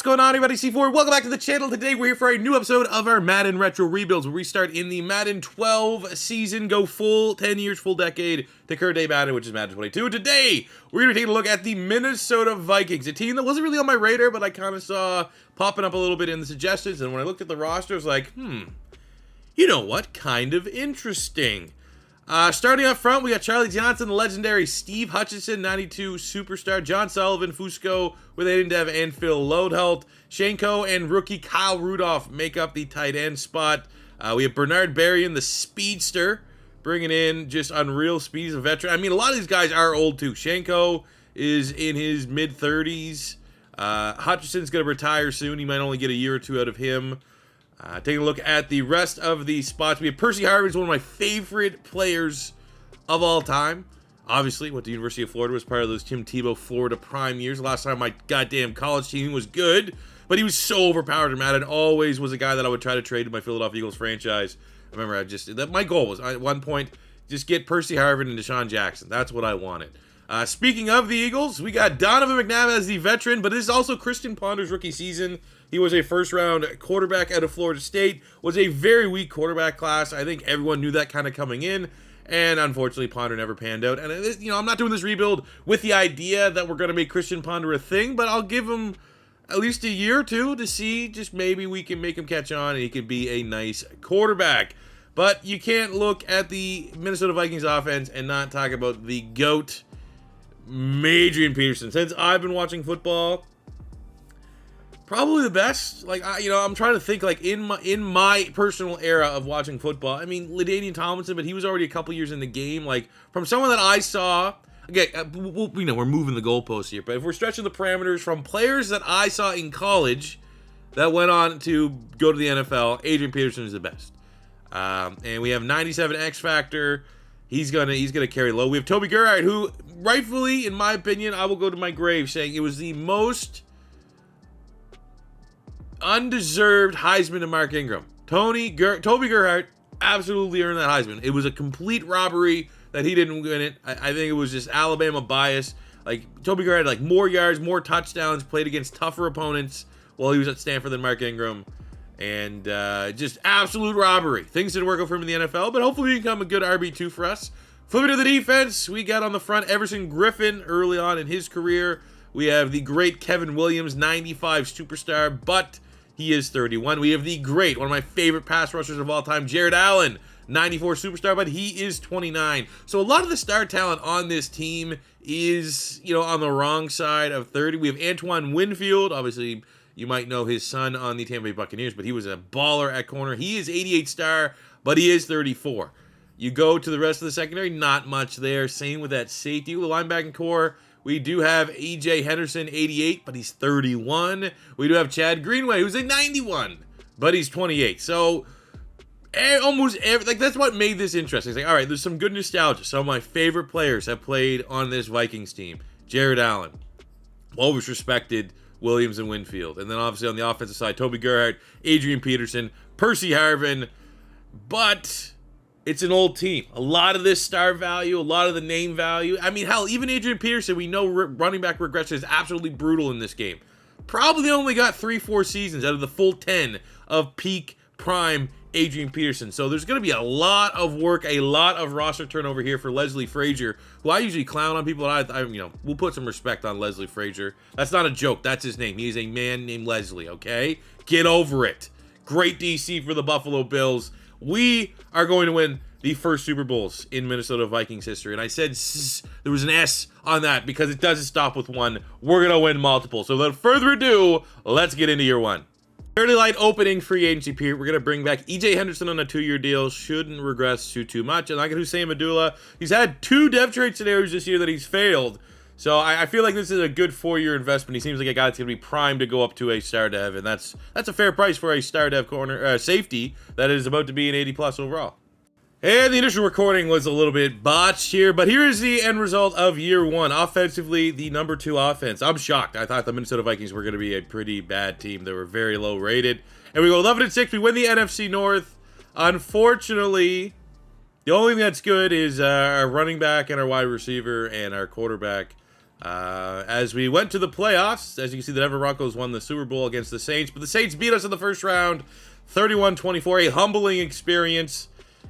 going on, everybody? C4, welcome back to the channel. Today we're here for a new episode of our Madden Retro Rebuilds, where we start in the Madden 12 season, go full 10 years, full decade, to current day Madden, which is Madden 22. Today, we're going to take a look at the Minnesota Vikings, a team that wasn't really on my radar, but I kind of saw popping up a little bit in the suggestions, and when I looked at the roster, I was like, you know what? Kind of interesting. Starting up front, we got Charlie Johnson, the legendary Steve Hutchinson, 92 superstar, John Sullivan, Fusco with Aiden Dev and Phil Loadholt, Shanko and rookie Kyle Rudolph make up the tight end spot. We have Bernard Berrien, the speedster, bringing in just unreal speed. He's a veteran. I mean, a lot of these guys are old too. Shanko is in his mid-30s. Hutchinson's going to retire soon. He might only get a year or two out of him. Taking a look at the rest of the spots, we have Percy Harvin, one of my favorite players of all time. Obviously, went to the University of Florida, was part of those Tim Tebow Florida prime years. Last time my goddamn college team was good, but he was so overpowered in Madden. Always was a guy that I would try to trade to my Philadelphia Eagles franchise. I remember my goal was, at one point, just get Percy Harvin and Deshaun Jackson. That's what I wanted. Speaking of the Eagles, we got Donovan McNabb as the veteran, but this is also Christian Ponder's rookie season. He was a first-round quarterback out of Florida State, was a very weak quarterback class. I think everyone knew that kind of coming in, and unfortunately, Ponder never panned out. And, I'm not doing this rebuild with the idea that we're going to make Christian Ponder a thing, but I'll give him at least a year or two to see, just maybe we can make him catch on, and he can be a nice quarterback. But you can't look at the Minnesota Vikings offense and not talk about the GOAT, Adrian Peterson. Since I've been watching football, probably the best. I'm trying to think, in my personal era of watching football. I mean, LaDainian Tomlinson, but he was already a couple years in the game. From someone that I saw, again, we're moving the goalposts here, but if we're stretching the parameters from players that I saw in college that went on to go to the NFL, Adrian Peterson is the best. And we have 97 X Factor. He's gonna carry low. We have Toby Gerhardt, who rightfully, in my opinion, I will go to my grave saying it was the most undeserved Heisman to Mark Ingram. Toby Gerhardt absolutely earned that Heisman. It was a complete robbery that he didn't win it. I think it was just Alabama bias. Toby Gerhardt had more yards, more touchdowns, played against tougher opponents while he was at Stanford than Mark Ingram. And just absolute robbery. Things didn't work out for him in the NFL, but hopefully he can become a good RB2 for us. Flipping to the defense, we got on the front Everson Griffin early on in his career. We have the great Kevin Williams, 95 superstar, but he is 31. We have the great, one of my favorite pass rushers of all time, Jared Allen, 94 superstar, but he is 29. So a lot of the star talent on this team is, on the wrong side of 30. We have Antoine Winfield, obviously. You might know his son on the Tampa Bay Buccaneers, but he was a baller at corner. He is 88 star, but he is 34. You go to the rest of the secondary, not much there. Same with that safety. The linebacking core, we do have E.J. Henderson, 88, but he's 31. We do have Chad Greenway, who's a 91, but he's 28. So almost that's what made this interesting. It's all right, there's some good nostalgia. Some of my favorite players have played on this Vikings team. Jared Allen, always respected Williams and Winfield. And then obviously on the offensive side, Toby Gerhardt, Adrian Peterson, Percy Harvin. But it's an old team. A lot of this star value, a lot of the name value. I mean, hell, even Adrian Peterson, we know running back regression is absolutely brutal in this game. Probably only got 3-4 seasons out of the full 10 of peak prime Adrian Peterson. So there's going to be a lot of work, a lot of roster turnover here for Leslie Frazier, who I usually clown on people. We'll put some respect on Leslie Frazier. That's not a joke. That's his name. He is a man named Leslie, okay? Get over it. Great DC for the Buffalo Bills. We are going to win the first Super Bowls in Minnesota Vikings history. And I said there was an S on that because it doesn't stop with one. We're going to win multiple. So without further ado, let's get into year one. Fairly light opening free agency period. We're going to bring back E.J. Henderson on a 2-year deal. Shouldn't regress too much. And like Hussein Medulla, he's had 2 dev trade scenarios this year that he's failed. So I feel like this is a good 4-year investment. He seems like a guy that's going to be primed to go up to a star dev. And that's a fair price for a star dev corner safety that is about to be an 80+ overall. And the initial recording was a little bit botched here, but here is the end result of year one. Offensively, the number 2 offense. I'm shocked. I thought the Minnesota Vikings were going to be a pretty bad team. They were very low rated. And we go 11-6. We win the NFC North. Unfortunately, the only thing that's good is our running back and our wide receiver and our quarterback. As we went to the playoffs, as you can see, the Denver Broncos won the Super Bowl against the Saints, but the Saints beat us in the first round, 31-24, a humbling experience,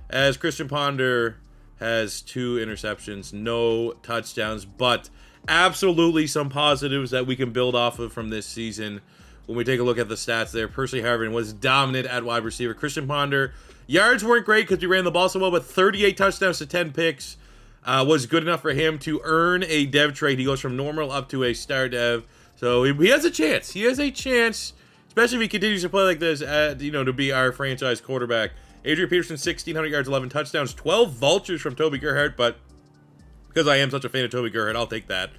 as Christian Ponder has 2 interceptions, no touchdowns, but absolutely some positives that we can build off of from this season. When we take a look at the stats there, Percy Harvin was dominant at wide receiver. Christian Ponder, yards weren't great because we ran the ball so well, but 38 touchdowns to 10 picks. Was good enough for him to earn a dev trade. He goes from normal up to a star dev. So he has a chance. He has a chance, especially if he continues to play like this, to be our franchise quarterback. Adrian Peterson, 1,600 yards, 11 touchdowns, 12 vultures from Toby Gerhardt, but because I am such a fan of Toby Gerhardt, I'll take that.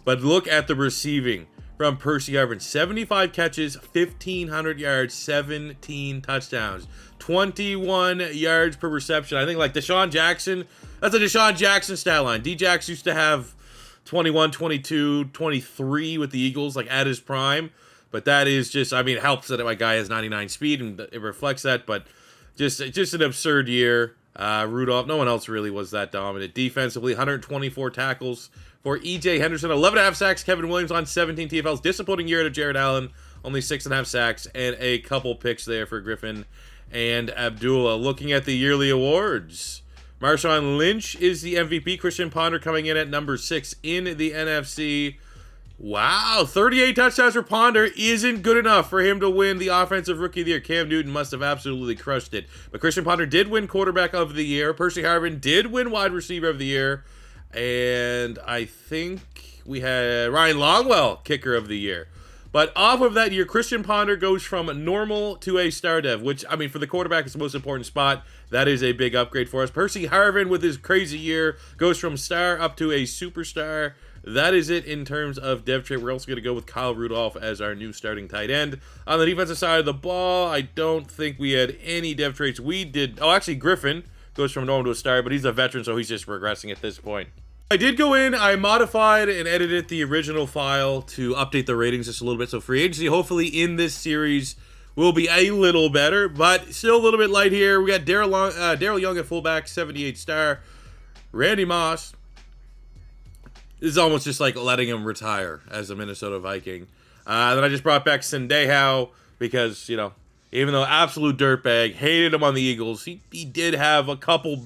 But look at the receiving from Percy Harvin. 75 catches, 1,500 yards, 17 touchdowns, 21 yards per reception. I think like Deshaun Jackson, that's a Deshaun Jackson stat line. D-Jax used to have 21, 22, 23 with the Eagles, like at his prime. But that is just, it helps that my guy has 99 speed and it reflects that. But just an absurd year. Rudolph, no one else really was that dominant. Defensively, 124 tackles for E.J. Henderson, 11.5 sacks. Kevin Williams on 17 TFLs. Disappointing year to Jared Allen, only 6.5 sacks and a couple picks there for Griffin and Abdullah. Looking at the yearly awards, Marshawn Lynch is the MVP. Christian Ponder coming in at number 6 in the NFC. Wow, 38 touchdowns for Ponder isn't good enough for him to win the Offensive Rookie of the Year. Cam Newton must have absolutely crushed it. But Christian Ponder did win Quarterback of the Year. Percy Harvin did win Wide Receiver of the Year. And I think we had Ryan Longwell, Kicker of the Year. But off of that year, Christian Ponder goes from normal to a star dev, which, for the quarterback, is the most important spot. That is a big upgrade for us. Percy Harvin, with his crazy year, goes from star up to a superstar. That is it in terms of dev trait. We're also going to go with Kyle Rudolph as our new starting tight end. On the defensive side of the ball, I don't think we had any dev traits. We did. Oh, actually, Griffin goes from normal to a star, but he's a veteran, so he's just regressing at this point. I did go in, I modified and edited the original file to update the ratings just a little bit. So free agency, hopefully in this series, will be a little better, but still a little bit light here. We got Daryl Young at fullback, 78 star. Randy Moss. This is almost just like letting him retire as a Minnesota Viking. Then I just brought back Sendejo because, even though absolute dirtbag, hated him on the Eagles, he did have a couple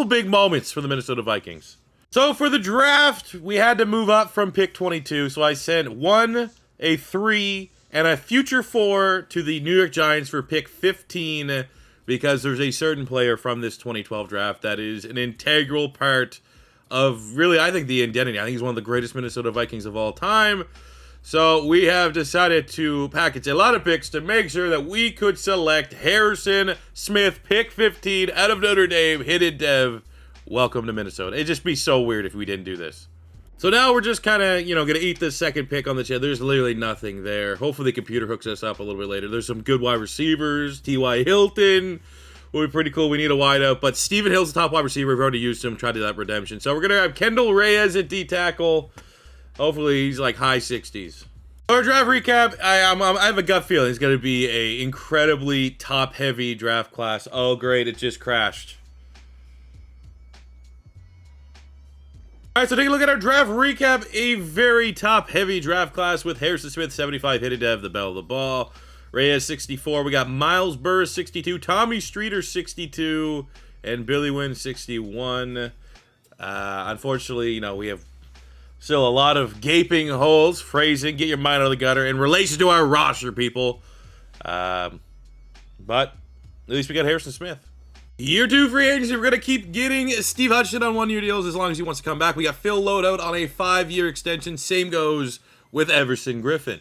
big moments for the Minnesota Vikings. So for the draft, we had to move up from pick 22. So I sent 1, a 3, and a future 4 to the New York Giants for pick 15 because there's a certain player from this 2012 draft that is an integral part of really, I think, the identity. I think he's one of the greatest Minnesota Vikings of all time. So we have decided to package a lot of picks to make sure that we could select Harrison Smith, pick 15 out of Notre Dame, hidden dev. Welcome to Minnesota. It'd just be so weird if we didn't do this. So now we're just kind of, going to eat the second pick on the chair. There's literally nothing there. Hopefully the computer hooks us up a little bit later. There's some good wide receivers. T.Y. Hilton will be pretty cool. We need a wideout. But Stephen Hill's the top wide receiver. We've already used him. Tried to do that redemption. So we're going to have Kendall Reyes at D-tackle. Hopefully he's like high 60s. Our draft recap, I have a gut feeling it's going to be a incredibly top-heavy draft class. Oh, great. It just crashed. All right, so take a look at our draft recap. A very top-heavy draft class with Harrison Smith, 75, hidden dev, the bell of the ball. Reyes, 64. We got Miles Burris, 62. Tommy Streeter, 62. And Billy Wynn, 61. Unfortunately, we have still a lot of gaping holes. Phrasing, get your mind out of the gutter in relation to our roster, people. But at least we got Harrison Smith. Year 2 free agency, we're going to keep getting Steve Hutchinson on 1-year deals as long as he wants to come back. We got Phil Loadout on a 5-year extension. Same goes with Everson Griffin.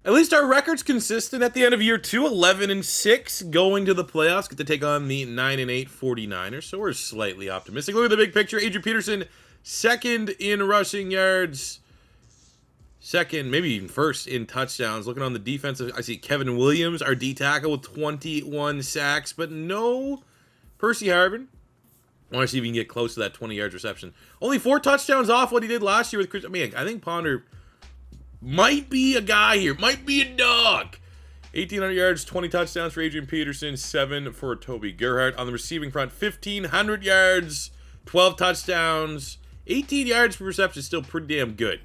At least our record's consistent at the end of year 2, 11-6, going to the playoffs. Get to take on the 9-8 49ers, so we're slightly optimistic. Look at the big picture. Adrian Peterson, second in rushing yards. Second, maybe even first in touchdowns. Looking on the defensive, I see Kevin Williams, our D-tackle, with 21 sacks, but no Percy Harvin. I want to see if he can get close to that 20 yards reception. Only 4 touchdowns off what he did last year with Chris. I think Ponder might be a guy here. Might be a dog. 1,800 yards, 20 touchdowns for Adrian Peterson, 7 for Toby Gerhardt. On the receiving front, 1,500 yards, 12 touchdowns, 18 yards per reception. Still pretty damn good.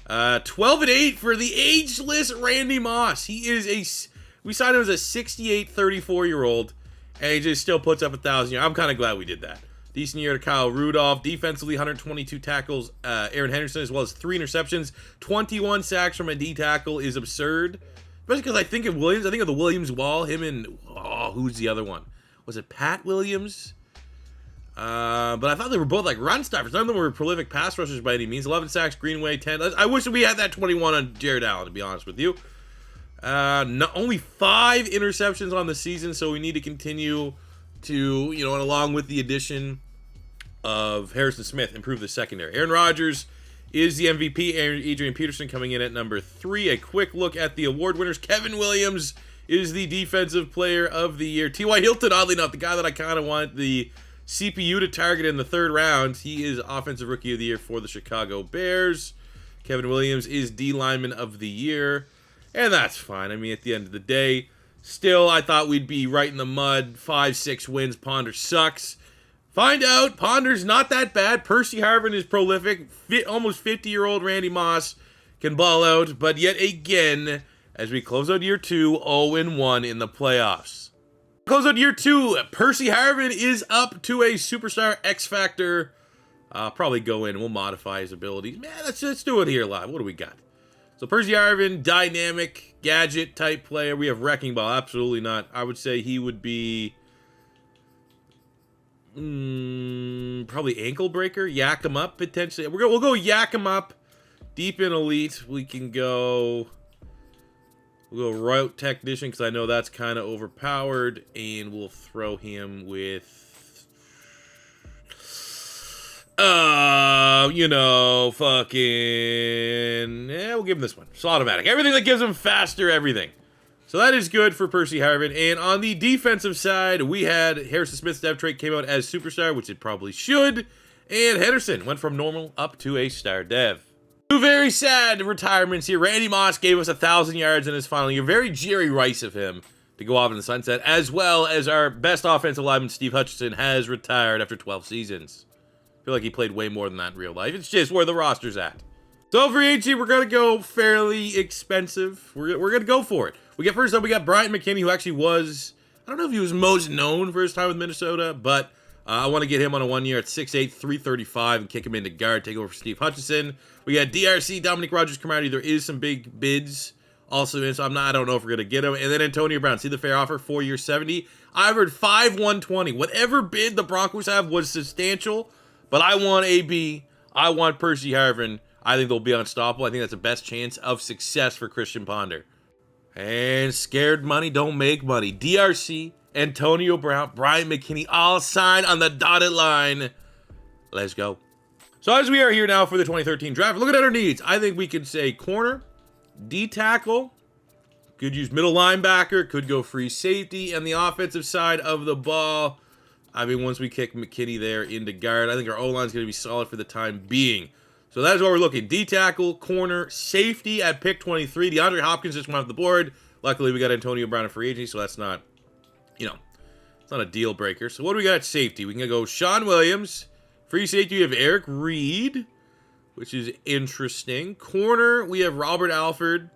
12 and 8 for the ageless Randy Moss. We signed him as a 68, 34-year-old, and he just still puts up 1,000 yards. I'm kind of glad we did that. Decent year to Kyle Rudolph. Defensively, 122 tackles. Aaron Henderson, as well as 3 interceptions. 21 sacks from a D tackle is absurd. Especially because I think of Williams. I think of the Williams wall. Him and, who's the other one? Was it Pat Williams? But I thought they were both like run stoppers. None of them were prolific pass rushers by any means. 11 sacks, Greenway, 10. I wish we had that 21 on Jared Allen, to be honest with you. Only 5 interceptions on the season, so we need to continue to, and along with the addition of Harrison Smith, improve the secondary. Aaron Rodgers is the MVP. Adrian Peterson coming in at number 3. A quick look at the award winners. Kevin Williams is the Defensive Player of the Year. T.Y. Hilton, oddly enough, the guy that I kind of want the CPU to target in the 3rd round. He is Offensive Rookie of the Year for the Chicago Bears. Kevin Williams is D Lineman of the Year. And that's fine. I mean, at the end of the day, still, I thought we'd be right in the mud. 5-6 wins. Ponder sucks. Find out. Ponder's not that bad. Percy Harvin is prolific. Almost 50-year-old Randy Moss can ball out. But yet again, as we close out year 2, 0-1 in the playoffs. Close out year 2, Percy Harvin is up to a superstar X Factor. Probably go in. We'll modify his abilities. Man, let's do it here live. What do we got? So Percy Harvin, dynamic, gadget type player. We have Wrecking Ball. Absolutely not. I would say he would be probably Ankle Breaker. Yak him up, potentially. We'll go Yak him up. Deep in Elite. We'll go Route Technician, because I know that's kind of overpowered. And we'll throw him with, we'll give him this one. It's automatic. Everything that gives him faster everything. So that is good for Percy Harvin. And on the defensive side, we had Harrison Smith's dev trait came out as superstar, which it probably should. And Henderson went from normal up to a star dev. 2 very sad retirements here. Randy Moss gave us 1,000 yards in his final year. Very Jerry Rice of him to go off in the sunset, as well as our best offensive lineman, Steve Hutchinson, has retired after 12 seasons. I feel like he played way more than that in real life. It's just where the roster's at. So free agency, we're going to go fairly expensive. We're going to go for it. First up, we got Bryant McKinney, who actually was, I don't know if he was most known for his time with Minnesota, but I want to get him on a 1 year at 6'8", 335 and kick him into guard, take over for Steve Hutchinson. We got DRC, Dominic Rodgers-Cromartie. There is some big bids also in, so I don't know if we're going to get him. And then Antonio Brown, see the fair offer, 4 years, 70. I heard 5/120. Whatever bid the Broncos have was substantial, but I want AB. I want Percy Harvin. I think they'll be unstoppable. I think that's the best chance of success for Christian Ponder. And scared money don't make money. DRC, Antonio Brown, Bryant McKinney, all signed on the dotted line. Let's go. So as we are here now for the 2013 draft, looking at our needs, I think we could say corner, D tackle, could use middle linebacker, could go free safety, and the offensive side of the ball, I mean, once we kick McKinney there into guard, I think our O-line is going to be solid for the time being. So that is what we're looking. D tackle, corner, safety at pick 23. DeAndre Hopkins just went off the board. Luckily, we got Antonio Brown in free agency, so that's not, it's not a deal breaker. So what do we got at safety? We can go Sean Williams. Free safety, we have Eric Reed, which is interesting. Corner, we have Robert Alford.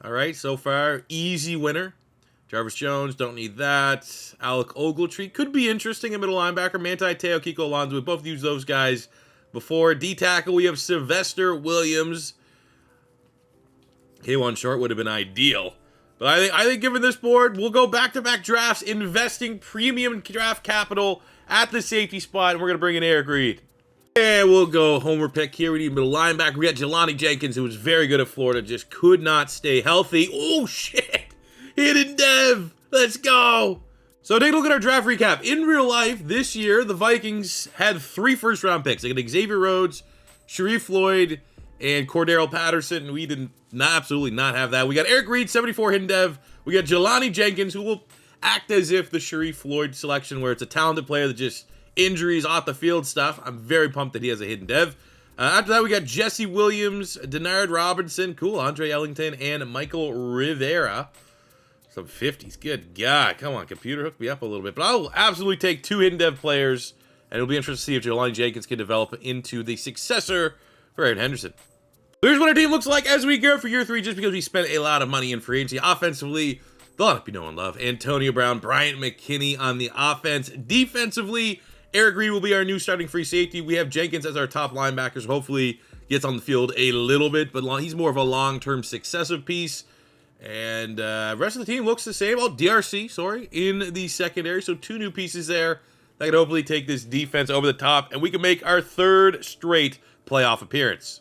All right, so far, easy winner. Jarvis Jones, don't need that. Alec Ogletree could be interesting. A middle linebacker. Manti Te'o, Kiko Alonso. We both used those guys before. D tackle, we have Sylvester Williams. K1 short would have been ideal. But I think given this board, we'll go back-to-back drafts, investing premium draft capital at the safety spot, and we're going to bring in Eric Reed. And we'll go homer pick here. We need middle linebacker. We got Jelani Jenkins, who was very good at Florida, just could not stay healthy. Oh, shit. Hidden Dev. Let's go. So take a look at our draft recap. In real life, this year, the Vikings had 3 first-round picks. They got Xavier Rhodes, Sharif Floyd, and Cordero Patterson. We did absolutely not have that. We got Eric Reed, 74 hidden dev. We got Jelani Jenkins, who will act as if the Sharif Floyd selection, where it's a talented player that just injuries off the field stuff. I'm very pumped that he has a hidden dev. After that, we got Jesse Williams, Denard Robinson, cool, Andre Ellington, and Michael Rivera. Some 50s. Good God. Come on, computer, hook me up a little bit. But I'll absolutely take 2 hidden dev players, and it'll be interesting to see if Jelani Jenkins can develop into the successor for Aaron Henderson. Here's what our team looks like as we go for year 3, just because we spent a lot of money in free agency. Offensively, they'll not be no one love. Antonio Brown, Bryant McKinney on the offense. Defensively, Eric Reed will be our new starting free safety. We have Jenkins as our top linebackers. Hopefully gets on the field a little bit, but he's more of a long-term successive piece. And rest of the team looks the same. Oh, DRC, sorry, in the secondary. So 2 new pieces there that can hopefully take this defense over the top, and we can make our 3rd straight playoff appearance.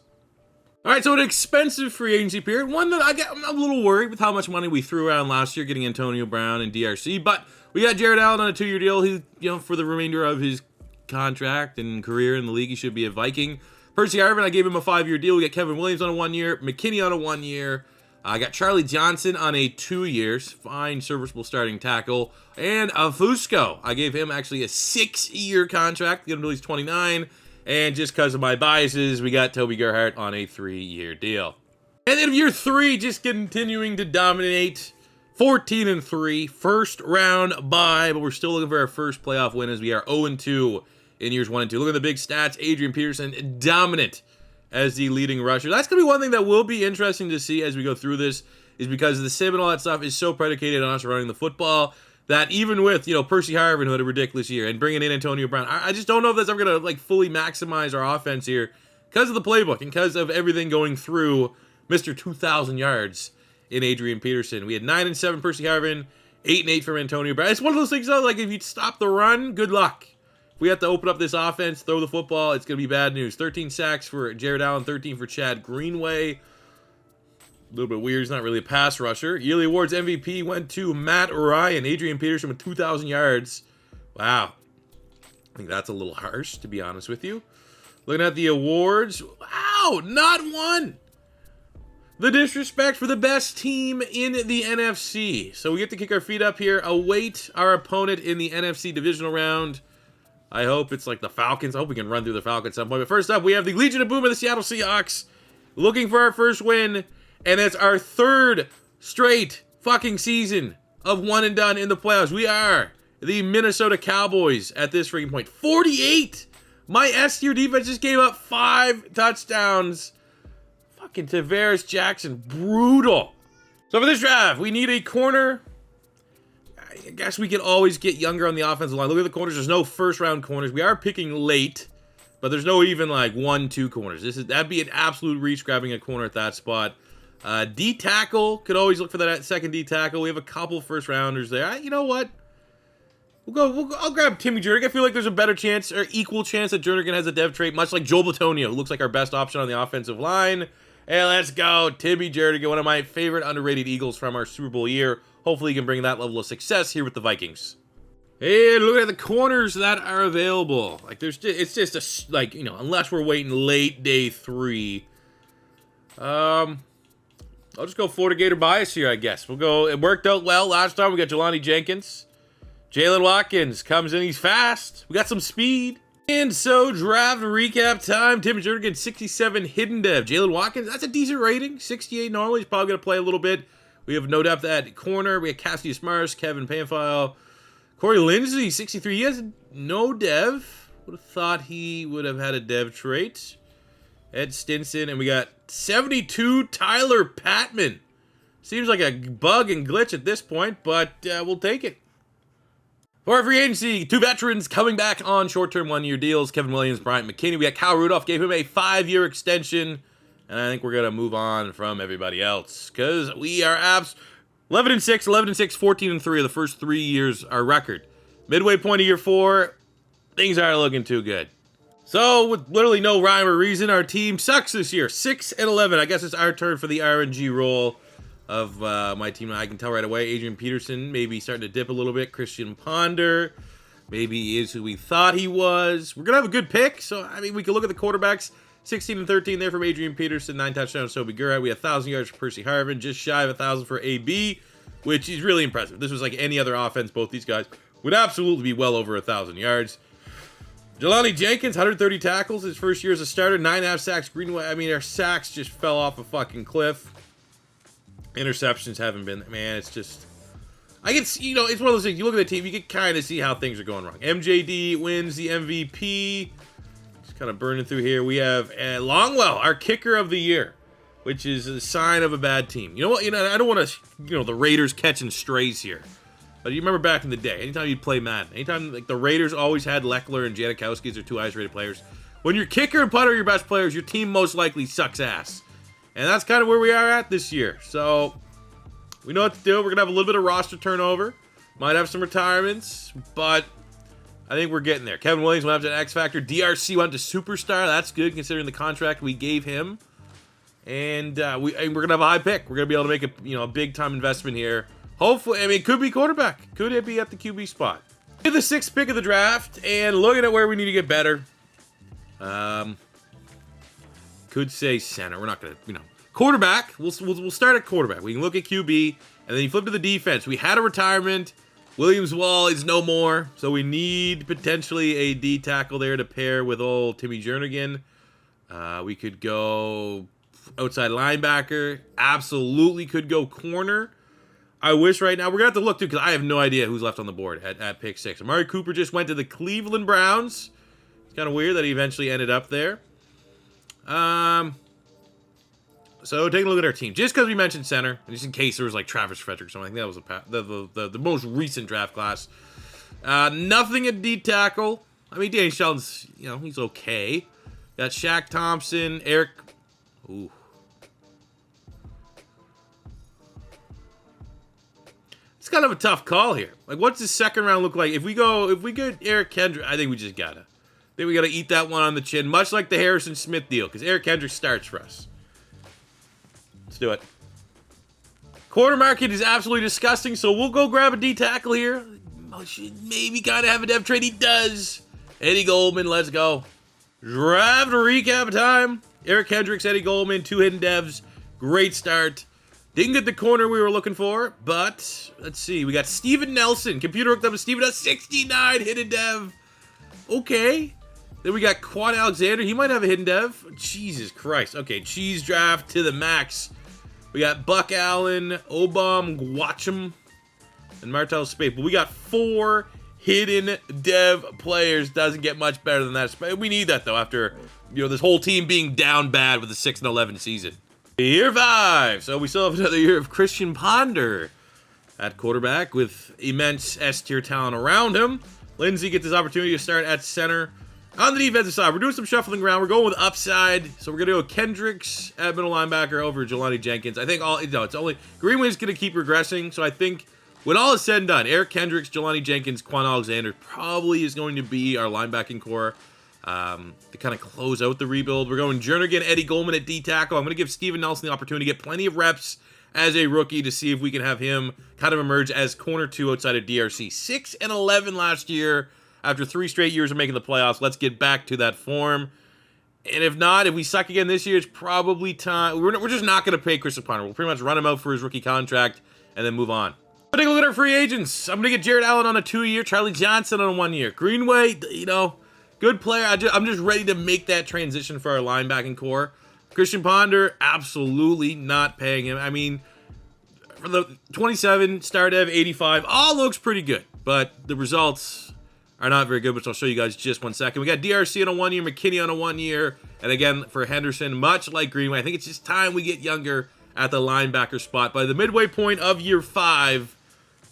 All right, so an expensive free agency period. One that I'm a little worried with how much money we threw around last year getting Antonio Brown and DRC, but we got Jared Allen on a 2-year deal. He, for the remainder of his contract and career in the league, he should be a Viking. Percy Harvin, I gave him a 5-year deal. We got Kevin Williams on a 1-year, McKinney on a 1-year. I got Charlie Johnson on a 2 years, fine, serviceable starting tackle, and Fusco. I gave him actually a 6-year contract, get him until he's 29, and just because of my biases, we got Toby Gerhart on a 3-year deal. And then year 3, just continuing to dominate, 14-3, first round bye, but we're still looking for our first playoff win as we are 0-2 in years 1 and 2. Look at the big stats. Adrian Peterson, dominant as the leading rusher. That's going to be one thing that will be interesting to see as we go through this, is because the sim and all that stuff is so predicated on us running the football that even with, Percy Harvin, who had a ridiculous year, and bringing in Antonio Brown, I just don't know if that's ever going to, fully maximize our offense here because of the playbook and because of everything going through Mr. 2,000 yards in Adrian Peterson. We had 9-7 Percy Harvin, 8-8 from Antonio Brown. It's one of those things, though, if you stop the run, good luck. If we have to open up this offense, throw the football, it's going to be bad news. 13 sacks for Jared Allen, 13 for Chad Greenway. A little bit weird. He's not really a pass rusher. Yearly awards MVP went to Matt Ryan. Adrian Peterson with 2,000 yards. Wow. I think that's a little harsh, to be honest with you. Looking at the awards. Wow, not one. The disrespect for the best team in the NFC. So we get to kick our feet up here, await our opponent in the NFC divisional round. I hope it's like the Falcons. I hope we can run through the Falcons at some point. But first up, we have the Legion of Boom of the Seattle Seahawks looking for our first win. And it's our 3rd straight fucking season of 1 and done in the playoffs. We are the Minnesota Cowboys at this freaking point. 48! My S-tier defense just gave up 5 touchdowns. Fucking Tavares Jackson. Brutal. So for this draft, we need a corner. I guess we can always get younger on the offensive line. Look at the corners. There's no first-round corners. We are picking late, but there's no even 1-2 corners. That'd be an absolute reach grabbing a corner at that spot. D tackle, could always look for that second D tackle. We have a couple first-rounders there. You know what? I'll grab Timmy Jernigan. I feel like there's a better chance or equal chance that Jernigan has a dev trait, much like Joel Bitonio, who looks like our best option on the offensive line. And let's go, Timmy Jernigan, one of my favorite underrated Eagles from our Super Bowl year. Hopefully, he can bring that level of success here with the Vikings. And look at the corners that are available. It's just unless we're waiting late day 3. I'll just go Florida Gator bias here, I guess. We'll go. It worked out well last time. We got Jelani Jenkins. Jalen Watkins comes in. He's fast. We got some speed. And so, draft recap time. Tim Jernigan, 67 hidden dev. Jalen Watkins, that's a decent rating. 68 normally. He's probably going to play a little bit. We have no depth at corner. We have Cassius Mars, Kevin Panfile. Corey Lindsey, 63. He has no dev. Would have thought he would have had a dev trait. Ed Stinson. And we got 72 Tyler Patman. Seems like a bug and glitch at this point, but we'll take it. For our free agency, 2 veterans coming back on short-term 1-year deals. Kevin Williams, Bryant McKinney. We got Kyle Rudolph, gave him a 5-year extension. And I think we're going to move on from everybody else. Because we are 11-6, 11-6, 14-3 of the first 3 years, our record. Midway point of year 4, things aren't looking too good. So, with literally no rhyme or reason, our team sucks this year. 6-11. I guess it's our turn for the RNG role of my team. I can tell right away. Adrian Peterson maybe starting to dip a little bit. Christian Ponder maybe he is who we thought he was. We're going to have a good pick. So, we can look at the quarterbacks. 16-13 there from Adrian Peterson. 9 touchdowns, Toby Gerhart. We have 1,000 yards for Percy Harvin. Just shy of 1,000 for AB, which is really impressive. This was like any other offense. Both these guys would absolutely be well over 1,000 yards. Jelani Jenkins, 130 tackles. His first year as a starter. 9.5 sacks. Greenway. Our sacks just fell off a fucking cliff. Interceptions haven't been. Man, it's just. It's one of those things. You look at the team, you can kind of see how things are going wrong. MJD wins the MVP. Kind of burning through here. We have Longwell, our kicker of the year. which is a sign of a bad team. You know what? I don't want to, the Raiders catching strays here. But you remember back in the day, anytime you'd play Madden, anytime like the Raiders always had Leckler and Janikowski as their 2 highest rated players. When your kicker and punter are your best players, your team most likely sucks ass. And that's kind of where we are at this year. So we know what to do. We're going to have a little bit of roster turnover. Might have some retirements, but I think we're getting there. Kevin Williams went up to an X Factor. DRC went to Superstar. That's good considering the contract we gave him. And we're going to have a high pick. We're going to be able to make a big time investment here. Hopefully, it could be quarterback. Could it be at the QB spot? The 6th pick of the draft, and looking at where we need to get better. Could say center. We're not going to, quarterback. We'll start at quarterback. We can look at QB, and then you flip to the defense. We had a retirement. Williams Wall is no more, so we need potentially a D tackle there to pair with old Timmy Jernigan. We could go outside linebacker. Absolutely could go corner. I wish right now, we're going to have to look too, because I have no idea who's left on the board at pick 6. Amari Cooper just went to the Cleveland Browns. It's kind of weird that he eventually ended up there. So taking a look at our team, just because we mentioned center, and just in case there was like Travis Frederick or something, I think that was the most recent draft class. Nothing at D tackle. I mean, Danny Shelton's, he's okay. Got Shaq Thompson, Eric. Ooh. It's kind of a tough call here. Like, what's the second round look like? If we get Eric Kendrick, I think we just gotta. I think we gotta eat that one on the chin, much like the Harrison Smith deal, because Eric Kendrick starts for us. Let's do it. Corner market is absolutely disgusting, so we'll go grab a D tackle here. Maybe kind of have a dev trade. He does. Eddie Goldman, let's go. Draft recap time. Eric Kendricks, Eddie Goldman, 2 hidden devs. Great start. Didn't get the corner we were looking for, but let's see. We got Steven Nelson. Computer hooked up to Steven Nelson, 69 hidden dev. Okay. Then we got Quan Alexander. He might have a hidden dev. Jesus Christ. Okay, cheese draft to the max. We got Buck Allen, Obam Gwacham, and Martell Space. But we got 4 hidden dev players. Doesn't get much better than that. We need that, though, after this whole team being down bad with the 6-11 season. Year 5. So we still have another year of Christian Ponder at quarterback with immense S-tier talent around him. Lindsey gets his opportunity to start at center. On the defensive side, we're doing some shuffling around. We're going with upside. So we're going to go Kendricks at middle linebacker over Jelani Jenkins. I think it's only Greenway's going to keep regressing. So I think when all is said and done, Eric Kendricks, Jelani Jenkins, Quan Alexander probably is going to be our linebacking core. To kind of close out the rebuild. We're going Jernigan, Eddie Goldman at D tackle. I'm going to give Steven Nelson the opportunity to get plenty of reps as a rookie to see if we can have him kind of emerge as corner 2 outside of DRC. 6-11 last year after 3 straight years of making the playoffs. Let's get back to that form. And if not, if we suck again this year, it's probably time. We're just not going to pay Christian Ponder. We'll pretty much run him out for his rookie contract and then move on. Take a look at our free agents. I'm going to get Jared Allen on a 2-year, Charlie Johnson on a 1-year. Greenway, good player. I'm just ready to make that transition for our linebacking core. Christian Ponder, absolutely not paying him. I mean, for the 27, star dev, 85, all looks pretty good. But the results are not very good, which I'll show you guys just 1 second. We got DRC on a 1-year, McKinney on a 1-year. And again, for Henderson, much like Greenway, I think it's just time we get younger at the linebacker spot. By the midway point of year 5,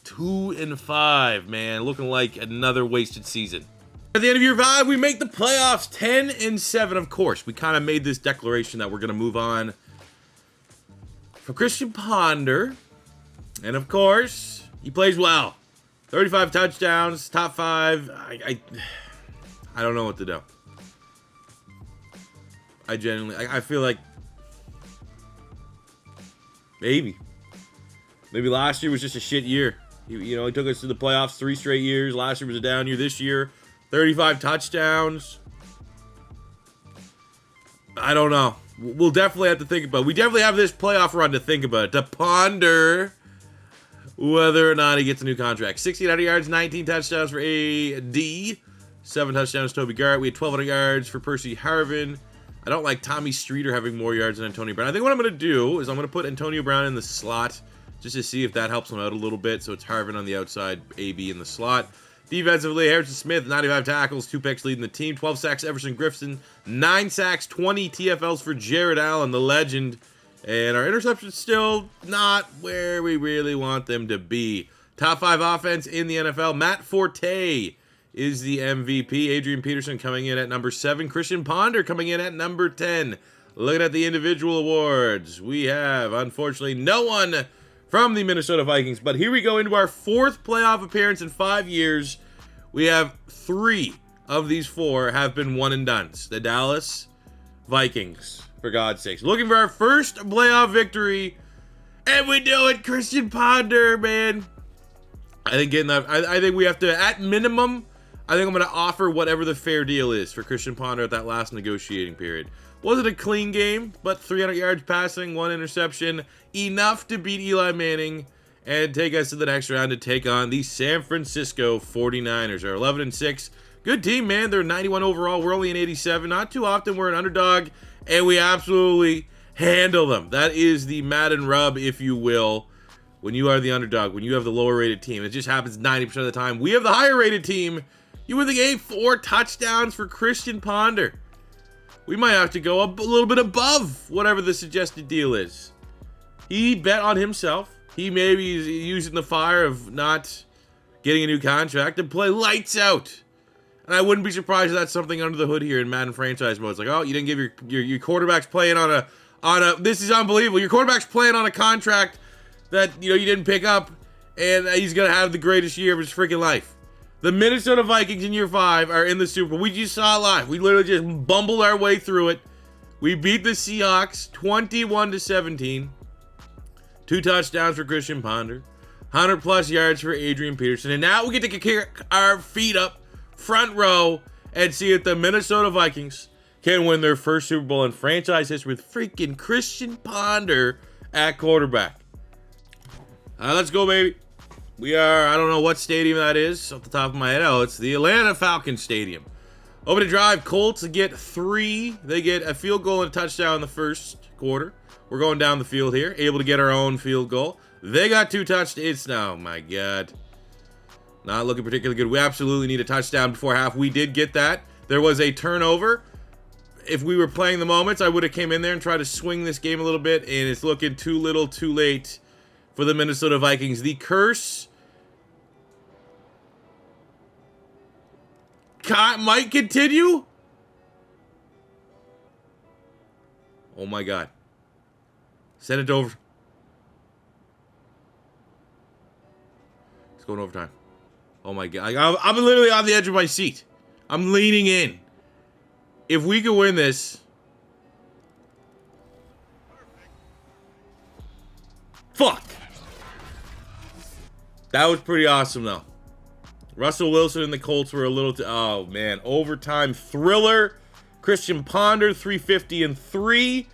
2-5, man. Looking like another wasted season. At the end of year 5, we make the playoffs 10-7. Of course, we kind of made this declaration that we're going to move on for Christian Ponder. And of course, he plays well. 35 touchdowns, top 5. I don't know what to do. I genuinely, I feel like maybe last year was just a shit year. He took us to the playoffs 3 straight years. Last year was a down year. This year, 35 touchdowns. I don't know. We'll definitely have to think about it. We definitely have this playoff run to think about it, to ponder whether or not he gets a new contract. 1,600 yards, 19 touchdowns for AD. 7 touchdowns, Toby Garrett. We had 1,200 yards for Percy Harvin. I don't like Tommy Streeter having more yards than Antonio Brown. I think what I'm going to do is I'm going to put Antonio Brown in the slot just to see if that helps him out a little bit. So it's Harvin on the outside, AB in the slot. Defensively, Harrison Smith, 95 tackles, 2 picks leading the team. 12 sacks, Everson Griffin. 9 sacks, 20 TFLs for Jared Allen, the legend And our interceptions still not where we really want them to be. Top 5 offense in the NFL. Matt Forte is the MVP. Adrian Peterson coming in at number 7. Christian Ponder coming in at number 10. Looking at the individual awards, we have, unfortunately, no one from the Minnesota Vikings. But here we go into our 4th playoff appearance in 5 years. We have 3 of these 4 have been one and dones. The Dallas Vikings, for God's sakes. Looking for our first playoff victory. And we do it, Christian Ponder, man. I think getting that, I think we have to, at minimum, I think I'm going to offer whatever the fair deal is for Christian Ponder at that last negotiating period. Wasn't a clean game, but 300 yards passing, 1 interception, enough to beat Eli Manning and take us to the next round to take on the San Francisco 49ers. They're 11-6. Good team, man. They're 91 overall. We're only an 87. Not too often we're an underdog, and we absolutely handle them. That is the Madden rub, if you will. When you are the underdog, when you have the lower rated team, it just happens 90% of the time. We have the higher rated team. You win the game, 4 touchdowns for Christian Ponder. We might have to go a little bit above whatever the suggested deal is. He bet on himself. He maybe is using the fire of not getting a new contract to play lights out. And I wouldn't be surprised if that's something under the hood here in Madden franchise mode. It's like, oh, you didn't give your quarterbacks playing on a this is unbelievable. Your quarterback's playing on a contract that you didn't pick up, and he's gonna have the greatest year of his freaking life. The Minnesota Vikings in year 5 are in the Super Bowl. We just saw it live. We literally just bumbled our way through it. We beat the Seahawks 21-17. 2 touchdowns for Christian Ponder, 100+ yards for Adrian Peterson, and now we get to kick our feet up front row and see if the Minnesota Vikings can win their first Super Bowl in franchise history with freaking Christian Ponder at quarterback. Let's go, baby. We are, I don't know what stadium that is off the top of my head. Oh, it's the Atlanta Falcons Stadium. Opening drive, Colts get 3. They get a field goal and a touchdown in the first quarter. We're going down the field here, able to get our own field goal. They got 2 touchdowns. Oh, my God. Not looking particularly good. We absolutely need a touchdown before half. We did get that. There was a turnover. If we were playing the moments, I would have came in there and tried to swing this game a little bit, and it's looking too little, too late for the Minnesota Vikings. The curse might continue. Oh my God. Send it over. It's going overtime. Oh my God. I'm literally on the edge of my seat. I'm leaning in. If we could win this. Fuck. That was pretty awesome, though. Russell Wilson and the Colts were a little... oh, man. Overtime thriller. Christian Ponder, 350-3.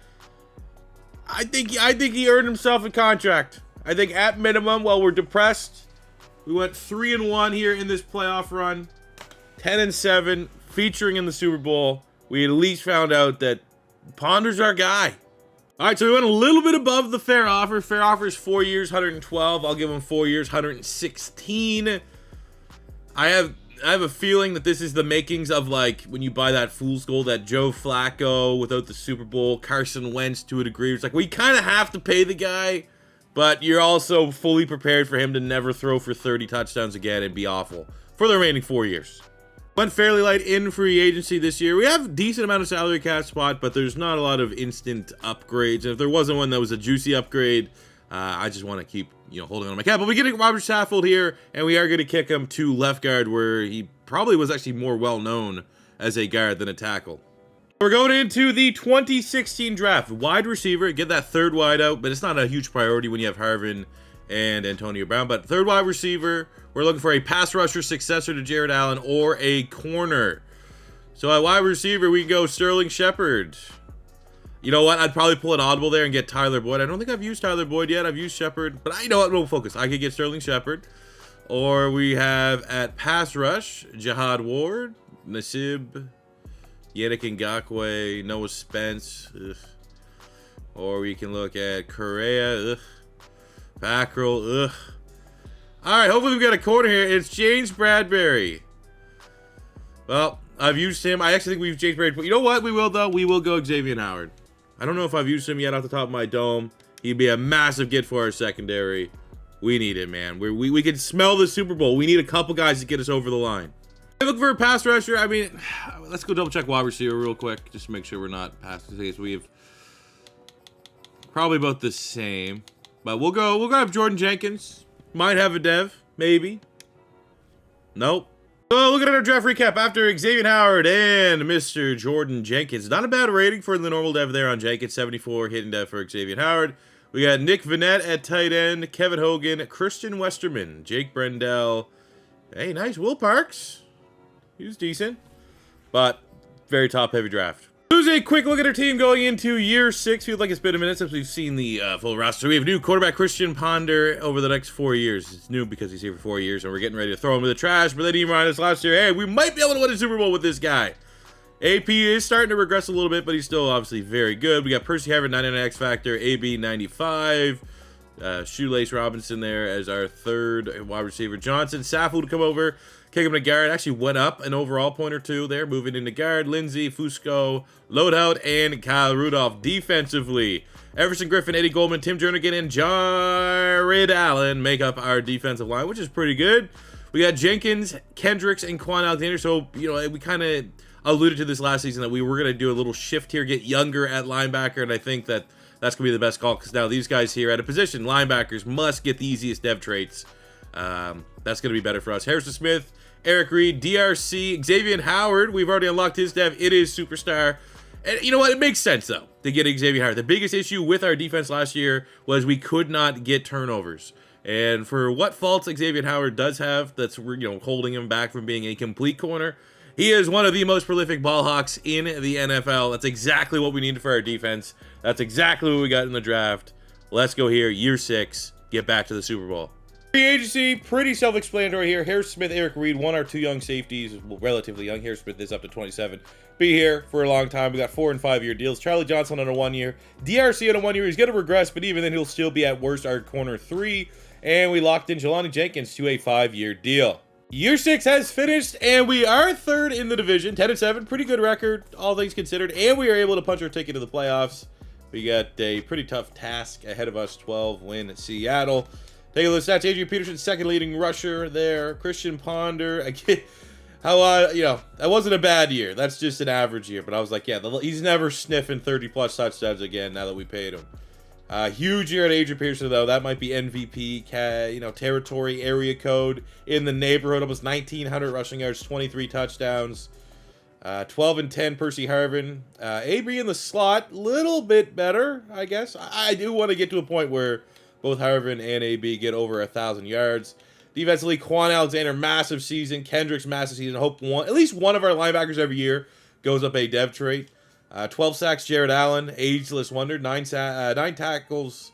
I think he earned himself a contract. I think at minimum, while we're depressed, we went 3-1 here in this playoff run. 10-7, featuring in the Super Bowl. We at least found out that Ponder's our guy. All right, so we went a little bit above the fair offer. Fair offer is 4 years, 112. I'll give him 4 years, 116. I have a feeling that this is the makings of, like, when you buy that fool's gold, that Joe Flacco without the Super Bowl, Carson Wentz to a degree. It's like, we kind of have to pay the guy, but you're also fully prepared for him to never throw for 30 touchdowns again and be awful for the remaining 4 years. Went fairly light in free agency this year. We have a decent amount of salary cap spot, but there's not a lot of instant upgrades. And if there wasn't one that was a juicy upgrade, I just want to keep, holding on my cap. But we get Robert Saffold here, and we are going to kick him to left guard, where he probably was actually more well-known as a guard than a tackle. We're going into the 2016 draft. Wide receiver, get that third wide out, but it's not a huge priority when you have Harvin and Antonio Brown. But third wide receiver, we're looking for a pass rusher successor to Jared Allen or a corner. So at wide receiver, we go Sterling Shepard. You know what? I'd probably pull an audible there and get Tyler Boyd. I don't think I've used Tyler Boyd yet. I've used Shepard, but I know what. We'll focus. I could get Sterling Shepard. Or we have at pass rush, Jihad Ward, Nasib, Yannick Ngakoue, Noah Spence. Ugh. Or we can look at Correa, Packrell. Ugh. All right, hopefully we've got a corner here. It's James Bradbury. Well, I've used him. I actually think we've James Bradbury. But you know what? We will, though. We will go Xavier Howard. I don't know if I've used him yet off the top of my dome. He'd be a massive get for our secondary. We need it, man. We can smell the Super Bowl. We need a couple guys to get us over the line. Look for a pass rusher. I mean, let's go double check wide receiver real quick, just to make sure we're not past the case. We have probably about the same, but we'll go have Jordan Jenkins. Might have a dev, maybe. Nope. So look at our draft recap after Xavier Howard and Mr. Jordan Jenkins. Not a bad rating for the normal dev there on Jenkins. 74 hidden dev for Xavier Howard. We got Nick Vannett at tight end, Kevin Hogan, Christian Westerman, Jake Brendel. Hey, nice. Will Parks. He was decent, but very top-heavy draft. Here's a quick look at our team going into year 6. Feels like it's been a minute since we've seen the full roster. We have new quarterback Christian Ponder over the next 4 years. It's new because he's here for 4 years, and we're getting ready to throw him in the trash. But then he reminded us last year, hey, we might be able to win a Super Bowl with this guy. AP is starting to regress a little bit, but he's still obviously very good. We got Percy Harvin, 99 X Factor, AB 95, Shoelace Robinson there as our third wide receiver. Johnson, Saffold to come over, kick him to guard. Actually went up an overall point or two there, moving into guard. Lindsey, Fusco, Loadout, and Kyle Rudolph defensively. Everson Griffin, Eddie Goldman, Tim Jernigan, and Jared Allen make up our defensive line, which is pretty good. We got Jenkins, Kendricks, and Quan Alexander. So, you know, we kind of alluded to this last season that we were going to do a little shift here, get younger at linebacker, and I think that that's going to be the best call because now these guys here at a position, linebackers, must get the easiest dev traits. That's going to be better for us. Harrison Smith, Eric Reed, DRC, Xavier Howard. We've already unlocked his dev. It is superstar. And you know what? It makes sense, though, to get Xavier Howard. The biggest issue with our defense last year was we could not get turnovers. And for what faults Xavier Howard does have that's, you know, holding him back from being a complete corner, he is one of the most prolific ball hawks in the NFL. That's exactly what we needed for our defense. That's exactly what we got in the draft. Let's go here, year 6, get back to the Super Bowl. Free agency, pretty self-explanatory here. Harrison Smith, Eric Reed, one our 2 young safeties, well, relatively young. Harrison Smith is up to 27. Be here for a long time. We got 4- and 5-year deals. Charlie Johnson on a 1-year. DRC on a 1-year. He's going to regress, but even then he'll still be at worst our corner 3. And we locked in Jelani Jenkins to a 5-year deal. Year 6 has finished, and we are 3rd in the division, 10-7, pretty good record, all things considered, and we are able to punch our ticket to the playoffs. We got a pretty tough task ahead of us, 12-win at Seattle. Take a look at stats. Adrian Peterson, second leading rusher there. Christian Ponder, you know, that wasn't a bad year. That's just an average year, but I was like, yeah, he's never sniffing 30-plus touchdowns again now that we paid him. Huge year at Adrian Peterson, though. That might be MVP, you know, territory, area code in the neighborhood. Almost 1,900 rushing yards, 23 touchdowns. 12-10, Percy Harvin. AB in the slot, little bit better, I guess. I do want to get to a point where both Harvin and AB get over 1,000 yards. Defensively, Quan Alexander, massive season. Kendricks, massive season. Hope at least one of our linebackers every year goes up a dev trait. 12 sacks, Jared Allen, ageless wonder. 9 tackles,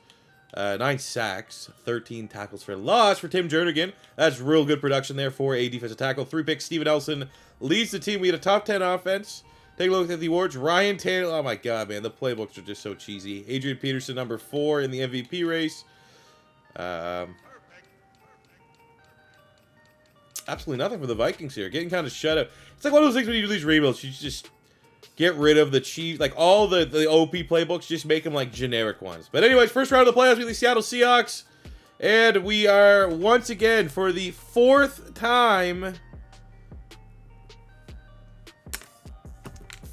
9 sacks, 13 tackles for loss for Tim Jernigan. That's real good production there for a defensive tackle. 3 picks, Steven Elson leads the team. We had a top 10 offense. Take a look at the awards. Ryan Tannehill, oh my God, man, the playbooks are just so cheesy. Adrian Peterson, number 4 in the MVP race. Absolutely nothing for the Vikings here. Getting kind of shut up. It's like one of those things when you do these rebuilds, you just get rid of the cheap, like all the OP playbooks, just make them like generic ones. But anyways, first round of the playoffs, we the Seattle Seahawks. And we are once again for the 4th time.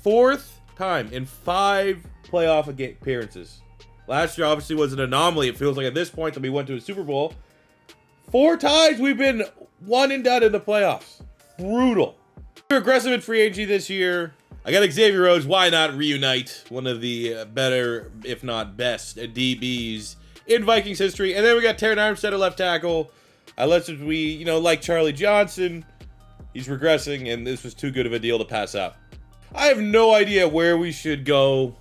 4th time in 5 playoff appearances. Last year obviously was an anomaly. It feels like at this point that we went to a Super Bowl. 4 times we've been 1 and done in the playoffs. Brutal. We're aggressive in free agency this year. I got Xavier Rhodes. Why not reunite one of the better, if not best, DBs in Vikings history? And then we got Terran Armstead at left tackle. Unless we, you know, like Charlie Johnson, he's regressing, and this was too good of a deal to pass up. I have no idea where we should go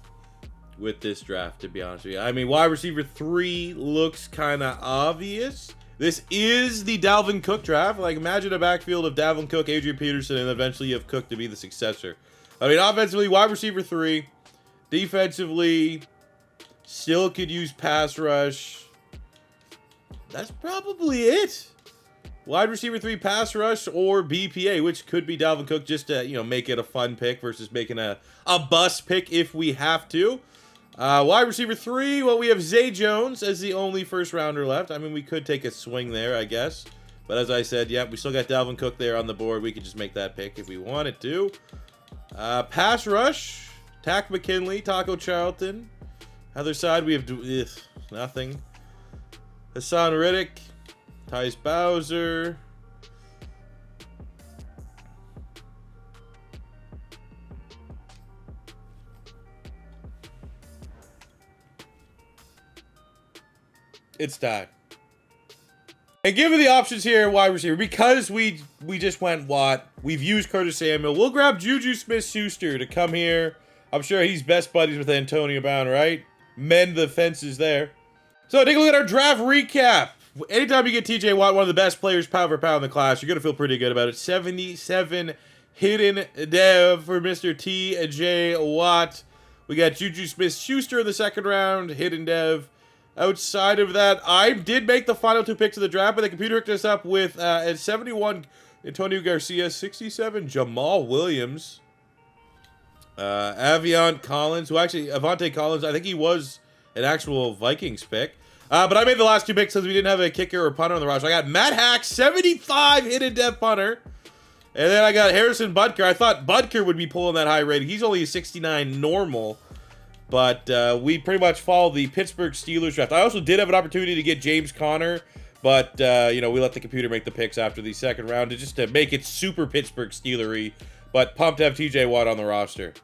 with this draft, to be honest with you. I mean, wide receiver 3 looks kind of obvious. This is the Dalvin Cook draft. Like, imagine a backfield of Dalvin Cook, Adrian Peterson, and eventually you have Cook to be the successor. I mean, offensively, wide receiver 3. Defensively, still could use pass rush. That's probably it. Wide receiver 3, pass rush, or BPA, which could be Dalvin Cook just to, you know, make it a fun pick versus making a bust pick if we have to. Wide receiver 3, well, we have Zay Jones as the only first rounder left. I mean, we could take a swing there, I guess. But as I said, yeah, we still got Dalvin Cook there on the board. We could just make that pick if we wanted to. Pass rush, Tack McKinley, Taco Charlton. Other side, we have nothing. Hassan Riddick, Tyus Bowser. It's time. And given the options here, wide receiver, because we just went Watt, we've used Curtis Samuel. We'll grab Juju Smith-Schuster to come here. I'm sure he's best buddies with Antonio Brown, right? Mend the fences there. So take a look at our draft recap. Anytime you get TJ Watt, one of the best players pound for pound in the class, you're going to feel pretty good about it. 77 hidden dev for Mr. TJ Watt. We got Juju Smith-Schuster in the second round, hidden dev. Outside of that, I did make the final 2 picks of the draft, but the computer hooked us up with at 71, Antonio Garcia, 67, Jamal Williams, Aviant Collins, who actually, Avante Collins, I think he was an actual Vikings pick. But I made the last 2 picks because we didn't have a kicker or punter on the roster. I got Matt Hack, 75 hidden dev punter. And then I got Harrison Butker. I thought Butker would be pulling that high rating. He's only a 69 normal. But we pretty much follow the Pittsburgh Steelers draft. I also did have an opportunity to get James Conner, but, you know, we let the computer make the picks after the second round just to make it super Pittsburgh Steelery, but pumped to have TJ Watt on the roster.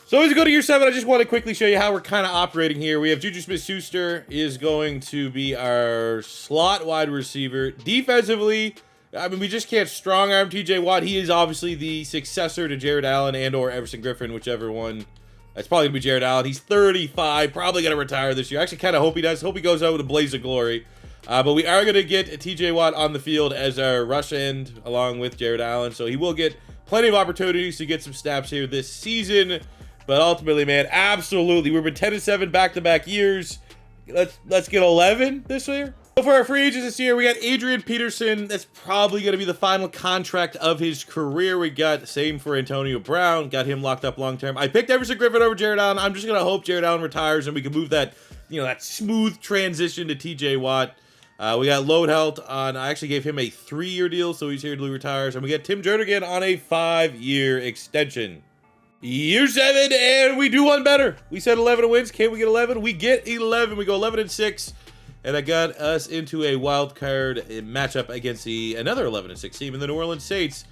So as we go to year 7, I just want to quickly show you how we're kind of operating here. We have Juju Smith-Schuster is going to be our slot wide receiver. Defensively, I mean, we just can't strong-arm TJ Watt. He is obviously the successor to Jared Allen and or Everson Griffin, whichever one. It's probably going to be Jared Allen. He's 35, probably going to retire this year. I actually kind of hope he does. Hope he goes out with a blaze of glory. But we are going to get TJ Watt on the field as our rush end along with Jared Allen. So he will get plenty of opportunities to get some snaps here this season. But ultimately, man, absolutely. We've been 10-7 back-to-back years. Let's get 11 this year. So for our free agents this year, we got Adrian Peterson. That's probably going to be the final contract of his career. We got same for Antonio Brown. Got him locked up long term. I picked Everson Griffin over Jared Allen. I'm just going to hope Jared Allen retires and we can move that, you know, that smooth transition to TJ Watt. We got Load Helt on. I actually gave him a 3-year deal, so he's here to retire. And we got Tim Jernigan on a 5-year extension. Year 7, and we do one better. We said 11 wins. Can we get 11? We get 11. We go 11-6. And I got us into a wild card matchup against another 11-6 team in the New Orleans Saints.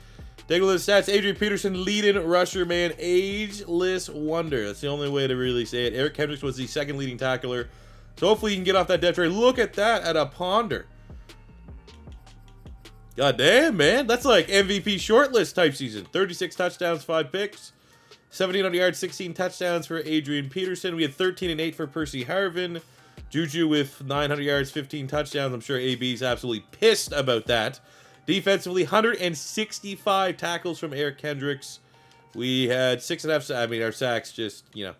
Take a look at the stats. Adrian Peterson, leading rusher, man. Ageless wonder. That's the only way to really say it. Eric Kendricks was the second leading tackler. So hopefully he can get off that depth chart. Look at that at a ponder. God damn, man. That's like MVP shortlist type season. 36 touchdowns, 5 picks. 1,700 yards, 16 touchdowns for Adrian Peterson. We had 13 and 8 for Percy Harvin. Juju with 900 yards, 15 touchdowns. I'm sure AB's absolutely pissed about that. Defensively, 165 tackles from Eric Kendricks. We had 6.5. I mean, our sacks just, you know.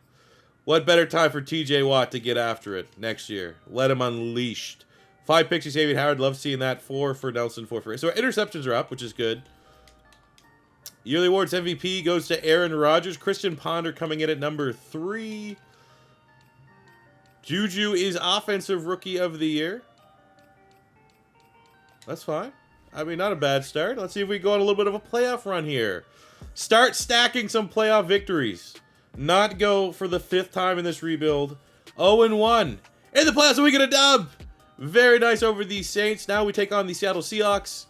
What better time for TJ Watt to get after it next year? Let him unleashed. 5 picks for Xavier Howard. Love seeing that. 4 for Nelson, 4 for... So our interceptions are up, which is good. Yearly awards MVP goes to Aaron Rodgers. Christian Ponder coming in at number 3. Juju is Offensive Rookie of the Year. That's fine. I mean, not a bad start. Let's see if we go on a little bit of a playoff run here. Start stacking some playoff victories. Not go for the 5th time in this rebuild. 0-1. In the playoffs, we get a dub. Very nice over the Saints. Now we take on the Seattle Seahawks.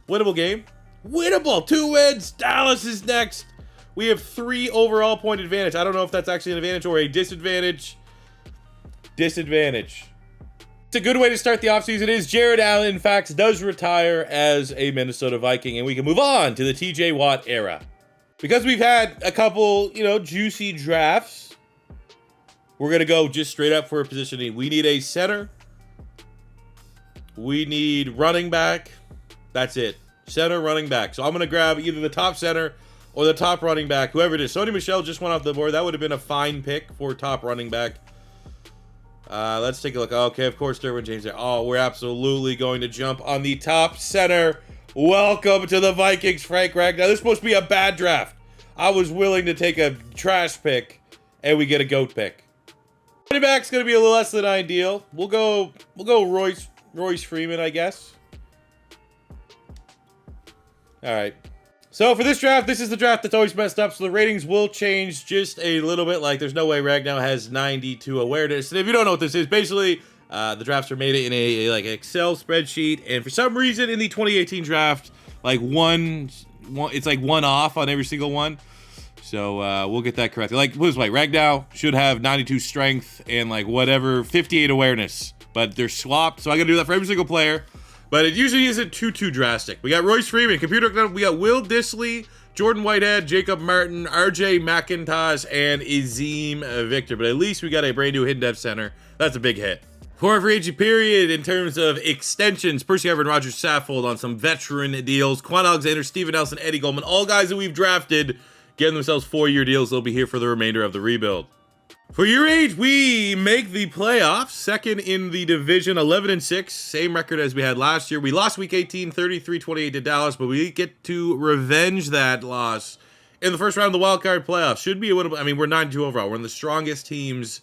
Winnable game. Winnable. 2 wins. Dallas is next. We have 3 overall point advantage. I don't know if that's actually an advantage or a disadvantage. Disadvantage. It's a good way to start the offseason. Is Jared Allen, in fact, does retire as a Minnesota Viking, and we can move on to the TJ Watt era. Because we've had a couple, you know, juicy drafts, we're going to go just straight up for a positioning. We need a center. We need running back. That's it. Center, running back. So I'm going to grab either the top center or the top running back, whoever it is. Sony Michel just went off the board. That would have been a fine pick for top running back. Let's take a look. Okay, of course, Derwin James there. Oh, we're absolutely going to jump on the top center. Welcome to the Vikings, Frank Reich. Now, this is supposed to be a bad draft. I was willing to take a trash pick, and we get a GOAT pick. Running back's gonna be a little less than ideal. We'll go Royce Freeman, I guess. All right. So for this draft, this is the draft that's always messed up, so the ratings will change just a little bit. Like, there's no way Ragnow has 92 awareness. And if you don't know what this is, basically, the drafts are made in a like Excel spreadsheet, and for some reason in the 2018 draft, like it's like one off on every single one. So we'll get that correct. Like, put it this way, Ragnow should have 92 strength and like whatever 58 awareness, but they're swapped. So I gotta do that for every single player. But it usually isn't too drastic. We got Royce Freeman, computer. We got Will Dissly, Jordan Whitehead, Jacob Martin, RJ McIntosh, and Azim Victor. But at least we got a brand new hidden depth center. That's a big hit. For our free agent period, in terms of extensions, Percy, Harvin, Rogers, Saffold on some veteran deals. Quan Alexander, Steven Nelson, Eddie Goldman, all guys that we've drafted, getting themselves 4-year deals. They'll be here for the remainder of the rebuild. For your age, we make the playoffs, second in the division, 11-6, same record as we had last year. We lost week 18, 33-28 to Dallas, but we get to revenge that loss in the first round of the wild card playoffs. Should be a winnable. I mean, we're 9-2 overall. We're one of the strongest teams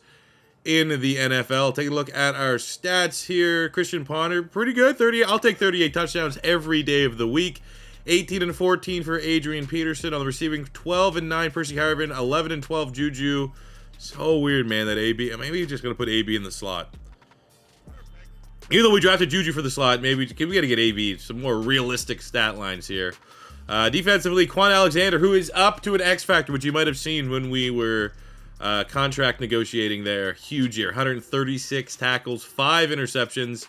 in the NFL. Take a look at our stats here. Christian Ponder, pretty good. 30. I'll take 38 touchdowns every day of the week. 18-14 for Adrian Peterson on the receiving. 12-9 Percy Harvin. 11-12 Juju. So weird, man, that AB. Maybe he's just going to put AB in the slot. Even though we drafted Juju for the slot, maybe we got to get AB some more realistic stat lines here. Defensively, Quan Alexander, who is up to an X factor, which you might have seen when we were contract negotiating there. Huge year. 136 tackles, 5 interceptions.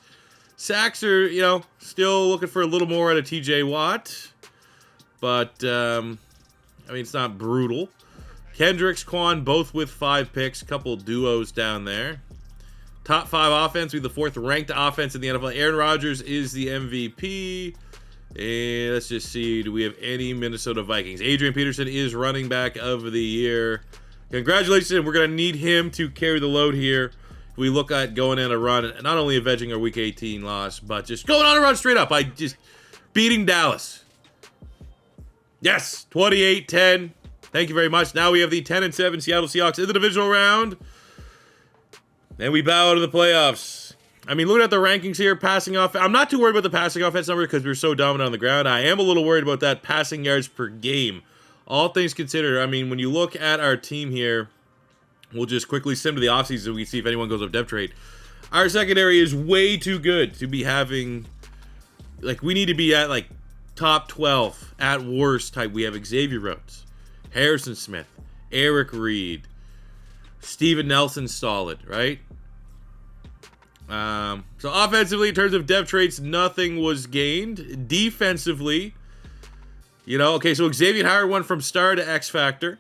Sacks are, still looking for a little more out of TJ Watt. But, I mean, it's not brutal. Kendricks, Quan, both with 5 picks. Couple duos down there. Top 5 offense. We have the 4th ranked offense in the NFL. Aaron Rodgers is the MVP. And let's just see. Do we have any Minnesota Vikings? Adrian Peterson is running back of the year. Congratulations. We're going to need him to carry the load here. We look at going on a run. Not only avenging our week 18 loss, but just going on a run straight up by just beating Dallas. Yes. 28-10. Thank you very much. Now we have the 10-7 Seattle Seahawks in the divisional round. And we bow out of the playoffs. I mean, looking at the rankings here, passing off. I'm not too worried about the passing offense number because we're so dominant on the ground. I am a little worried about that passing yards per game. All things considered, I mean, when you look at our team here, we'll just quickly sim to the offseason so we can see if anyone goes up depth rate. Our secondary is way too good to be having, like, we need to be at, like, top 12 at worst type. We have Xavier Rhodes, Harrison Smith, Eric Reed, Steven Nelson, solid, right? So offensively, in terms of depth traits, nothing was gained. Defensively, okay, so Xavier Howard went from star to X Factor.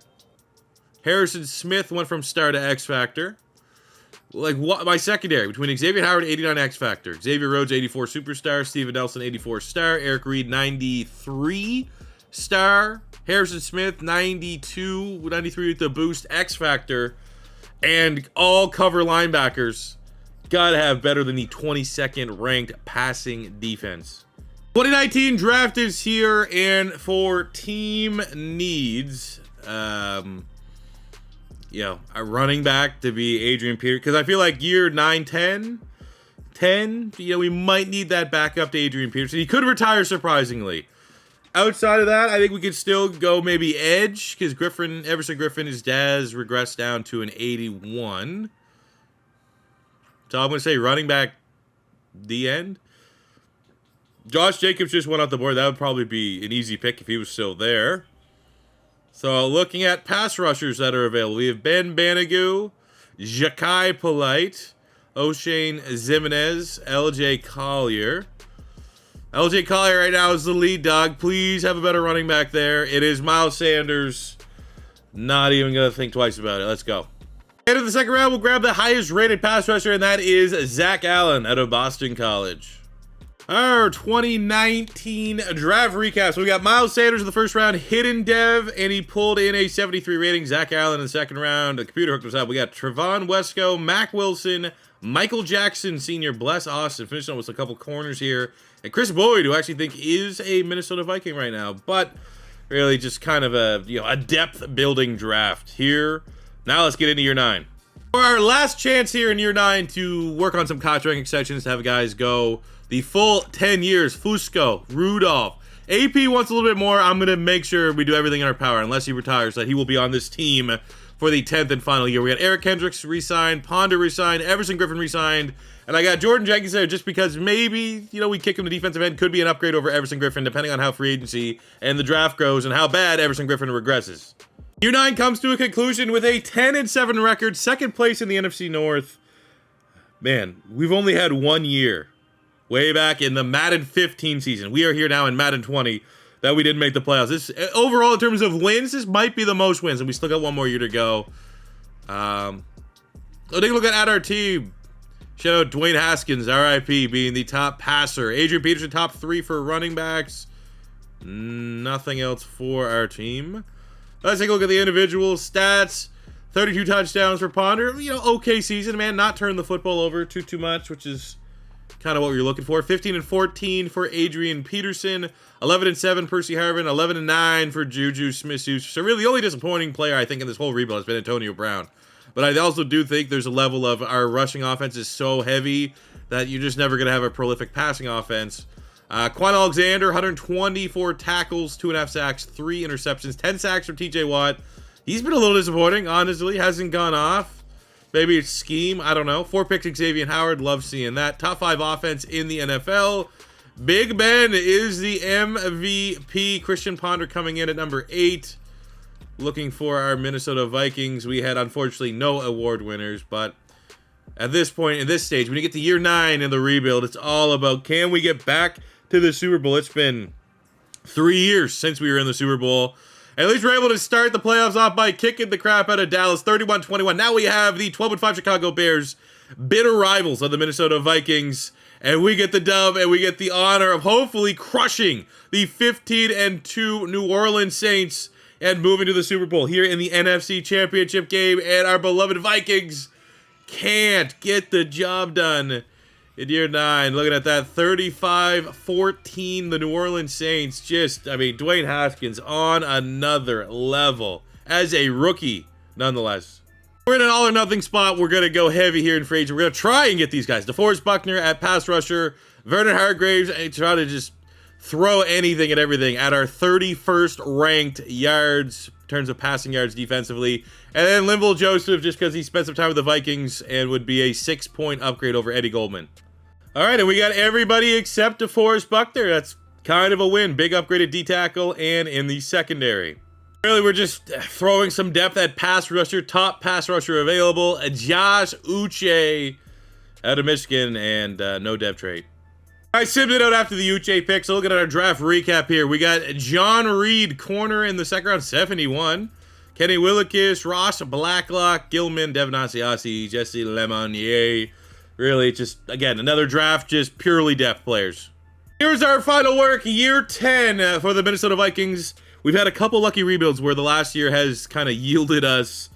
Harrison Smith went from star to X Factor. Like, what my secondary between Xavier Howard, 89 X Factor, Xavier Rhodes, 84 Superstar, Steven Nelson, 84 Star, Eric Reed, 93 Star, Harrison Smith, 93 with the boost, X Factor, and all cover linebackers gotta have better than the 22nd ranked passing defense. 2019 draft is here, and for team needs, a running back to be Adrian Peterson, because I feel like year 9, 10, we might need that backup to Adrian Peterson. He could retire surprisingly. Outside of that, I think we could still go maybe edge, because Everson Griffin, his dad's regressed down to an 81. So I'm going to say running back, the end. Josh Jacobs just went off the board. That would probably be an easy pick if he was still there. So looking at pass rushers that are available, we have Ben Banigou, Ja'Kai Polite, O'Shane Zimenez, LJ Collier. LJ Collier right now is the lead dog. Please have a better running back there. It is Miles Sanders. Not even going to think twice about it. Let's go. And in the second round, we'll grab the highest rated pass rusher, and that is Zach Allen out of Boston College. Our 2019 draft recap. So we got Miles Sanders in the first round, hidden dev, and he pulled in a 73 rating. Zach Allen in the second round. The computer hooked us up. We got Trevon Wesco, Mac Wilson, Michael Jackson Sr., bless Austin. Finishing up with a couple corners here. And Chris Boyd, who I actually think is a Minnesota Viking right now, but really just kind of a depth building draft here. Now let's get into year 9. For our last chance here in year 9 to work on some contract extensions, to have guys go the full 10 years. Fusco, Rudolph. AP wants a little bit more. I'm going to make sure we do everything in our power, unless he retires, that he will be on this team for the 10th and final year. We got Eric Kendricks re-signed, Ponder re-signed, Everson Griffin re-signed, and I got Jordan Jenkins there just because maybe, you know, we kick him to defensive end. Could be an upgrade over Everson Griffin, depending on how free agency and the draft goes and how bad Everson Griffin regresses. Year 9 comes to a conclusion with a 10-7 record, second place in the NFC North. Man, we've only had 1 year, way back in the Madden 15 season. We are here now in Madden 20 that we didn't make the playoffs. This, overall, in terms of wins, this might be the most wins, and we still got 1 more year to go. Take a look at our team. Shout out Dwayne Haskins, RIP, being the top passer. Adrian Peterson, top 3 for running backs. Nothing else for our team. Let's take a look at the individual stats. 32 touchdowns for Ponder. You know, okay season, man. Not turning the football over too much, which is kind of what we were looking for. 15-14 for Adrian Peterson. 11-7 Percy Harvin. 11-9 for Juju Smith-Schuster. So really, the only disappointing player I think in this whole rebuild has been Antonio Brown. But I also do think there's a level of our rushing offense is so heavy that you're just never going to have a prolific passing offense. Quan Alexander, 124 tackles, 2.5 sacks, 3 interceptions, 10 sacks from TJ Watt. He's been a little disappointing, honestly. Hasn't gone off. Maybe it's scheme. I don't know. 4 picks, Xavier Howard. Love seeing that. Top 5 offense in the NFL. Big Ben is the MVP. Christian Ponder coming in at number 8. Looking for our Minnesota Vikings. We had, unfortunately, no award winners, but at this point, in this stage, when you get to year 9 in the rebuild, it's all about, can we get back to the Super Bowl? It's been 3 years since we were in the Super Bowl. At least we're able to start the playoffs off by kicking the crap out of Dallas, 31-21. Now we have the 12-5 Chicago Bears, bitter rivals of the Minnesota Vikings, and we get the dub, and we get the honor of hopefully crushing the 15-2 New Orleans Saints and moving to the Super Bowl here in the NFC Championship game, and our beloved Vikings can't get the job done in year 9. Looking at that, 35-14, the New Orleans Saints. Just, I mean, Dwayne Haskins on another level as a rookie, nonetheless. We're in an all-or-nothing spot. We're going to go heavy here in free agency. We're going to try and get these guys. DeForest Buckner at pass rusher, Vernon Hargreaves, and try to just throw anything and everything at our 31st ranked yards, in terms of passing yards defensively. And then Linval Joseph, just because he spent some time with the Vikings and would be a 6-point upgrade over Eddie Goldman. All right, and we got everybody except DeForest Buckner. That's kind of a win. Big upgraded D-tackle and in the secondary. Really, we're just throwing some depth at pass rusher. Top pass rusher available, Josh Uche out of Michigan, and no dev trait. All right, simply out after the Uche pick. So looking at our draft recap here, we got John Reed, corner in the second round, 71. Kenny Willekes, Ross Blacklock, Gilman, Devin Asiasi, Jesse Lemonnier. Really, just, again, another draft, just purely depth players. Here's our final work, year 10 for the Minnesota Vikings. We've had a couple lucky rebuilds where the last year has kind of yielded us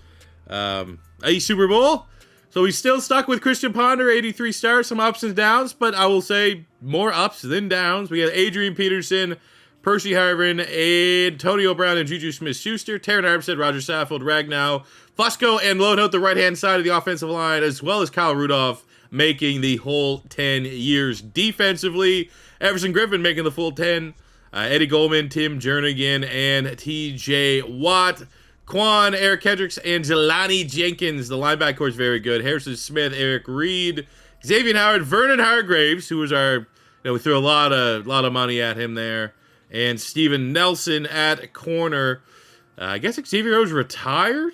a Super Bowl. So we still stuck with Christian Ponder, 83 stars, some ups and downs, but I will say more ups than downs. We got Adrian Peterson, Percy Harvin, Antonio Brown, and Juju Smith-Schuster, Taron Armstead, Roger Saffold, Ragnow, Fusco, and load out the right-hand side of the offensive line, as well as Kyle Rudolph making the whole 10 years defensively. Everson Griffin making the full 10. Eddie Goldman, Tim Jernigan, and TJ Watt. Quan, Eric Kendricks, and Jelani Jenkins. The linebacker core is very good. Harrison Smith, Eric Reed, Xavier Howard, Vernon Hargreaves, who was our, we threw a lot of money at him there, and Steven Nelson at corner. I guess Xavier was retired.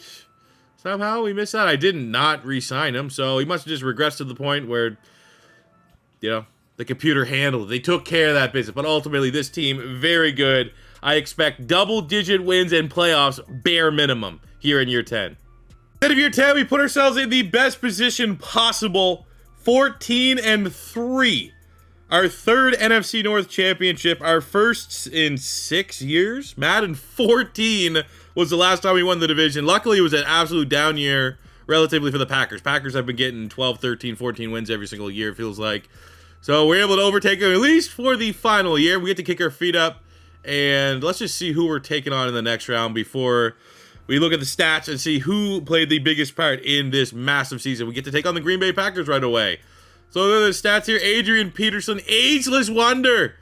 Somehow we missed that. I did not re-sign him, so he must have just regressed to the point where, the computer handled it. They took care of that business, but ultimately this team, very good. I expect double-digit wins and playoffs, bare minimum, here in year 10. Instead of year 10, we put ourselves in the best position possible, 14-3. Our third NFC North championship, our first in 6 years. Madden 14 was the last time we won the division. Luckily, it was an absolute down year, relatively, for the Packers. Packers have been getting 12, 13, 14 wins every single year, it feels like. So we're able to overtake them, at least for the final year. We get to kick our feet up. And let's just see who we're taking on in the next round before we look at the stats and see who played the biggest part in this massive season. We get to take on the Green Bay Packers right away. So look at the stats here. Adrian Peterson, ageless wonder.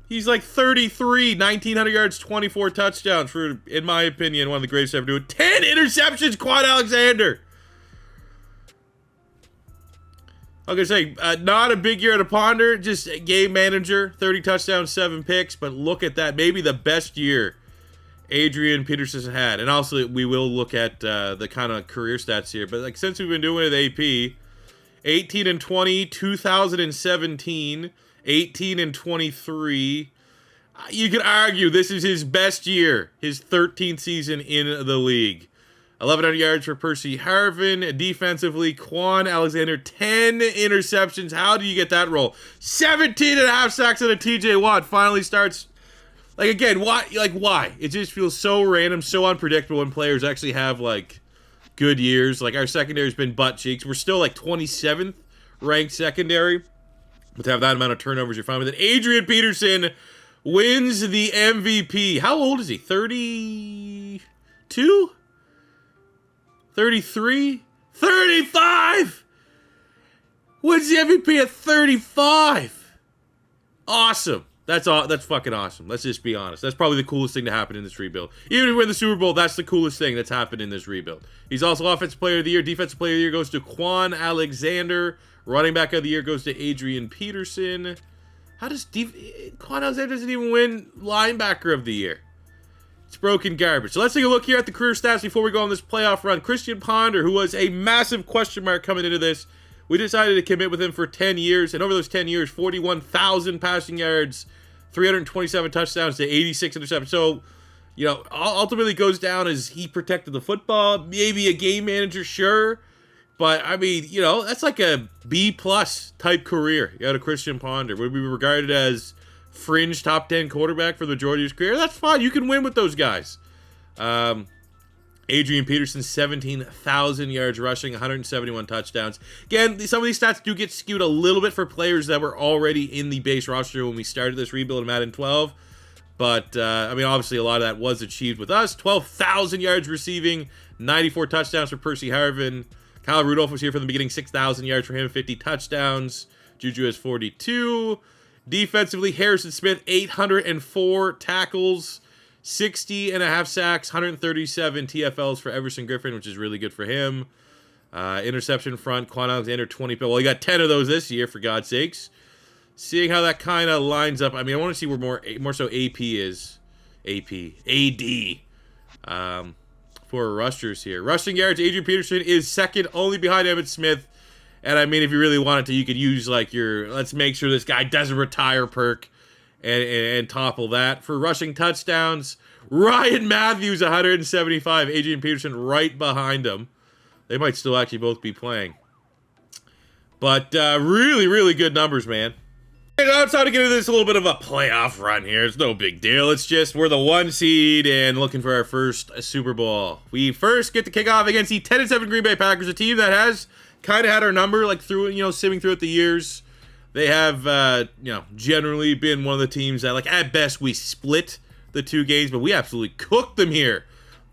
He's like 33, 1,900 yards, 24 touchdowns for, in my opinion, one of the greatest ever do it. 10 interceptions, Quan Alexander. I'm going to say, not a big year to ponder, just a game manager, 30 touchdowns, 7 picks, but look at that. Maybe the best year Adrian Peterson had. And also, we will look at the kind of career stats here. But like since we've been doing it at AP, 18 and 20, 2017, 18 and 23. You could argue this is his best year, his 13th season in the league. 1,100 yards for Percy Harvin. Defensively, Quan Alexander, 10 interceptions. How do you get that roll? 17 and a half sacks and a TJ Watt finally starts. Like, again, why? Like, why? It just feels so random, so unpredictable when players actually have, like, good years. Like, our secondary's been butt cheeks. We're still, like, 27th ranked secondary. But to have that amount of turnovers, you're fine with it. Adrian Peterson wins the MVP. How old is he? 32? 33? 35! Wins the MVP at 35! Awesome. That's fucking awesome. Let's just be honest. That's probably the coolest thing to happen in this rebuild. Even if we win the Super Bowl, that's the coolest thing that's happened in this rebuild. He's also Offensive Player of the Year. Defensive Player of the Year goes to Quan Alexander. Running Back of the Year goes to Adrian Peterson. How does Quan Alexander doesn't even win Linebacker of the Year? It's broken garbage. So let's take a look here at the career stats before we go on this playoff run. Christian Ponder, who was a massive question mark coming into this, we decided to commit with him for 10 years. And over those 10 years, 41,000 passing yards, 327 touchdowns to 86 interceptions. So, you know, ultimately goes down as he protected the football. Maybe a game manager, sure. But, I mean, you know, that's like a B-plus type career. You got a Christian Ponder. Would be regarded as fringe top 10 quarterback for the majority of his career. That's fine. You can win with those guys. Adrian Peterson, 17,000 yards rushing, 171 touchdowns. Again, some of these stats do get skewed a little bit for players that were already in the base roster when we started this rebuild in Madden 12. But, I mean, obviously a lot of that was achieved with us. 12,000 yards receiving, 94 touchdowns for Percy Harvin. Kyle Rudolph was here from the beginning, 6,000 yards for him, 50 touchdowns. Juju has 42. Defensively, Harrison Smith, 804 tackles, 60 and a half sacks, 137 TFLs for Everson Griffin, which is really good for him. Interception front, Quan Alexander, 20. Well, he got 10 of those this year, for God's sakes. Seeing how that kind of lines up. I mean, I want to see where more so AP is. AD. For rushers here. Rushing yards, Adrian Peterson is second only behind Emmitt Smith. And I mean, if you really wanted to, you could use like your, let's make sure this guy doesn't retire perk and topple that. For rushing touchdowns, Ryan Matthews, 175. Adrian Peterson right behind him. They might still actually both be playing. But really, really good numbers, man. And now it's time to get into this a little bit of a playoff run here. It's no big deal. It's just we're the 1 seed and looking for our first Super Bowl. We first get to kick off against the 10-7 Green Bay Packers, a team that has kind of had our number, like through, you know, simming throughout the years. They have, you know, generally been one of the teams that, like, at best, we split the 2 games, but we absolutely cooked them here.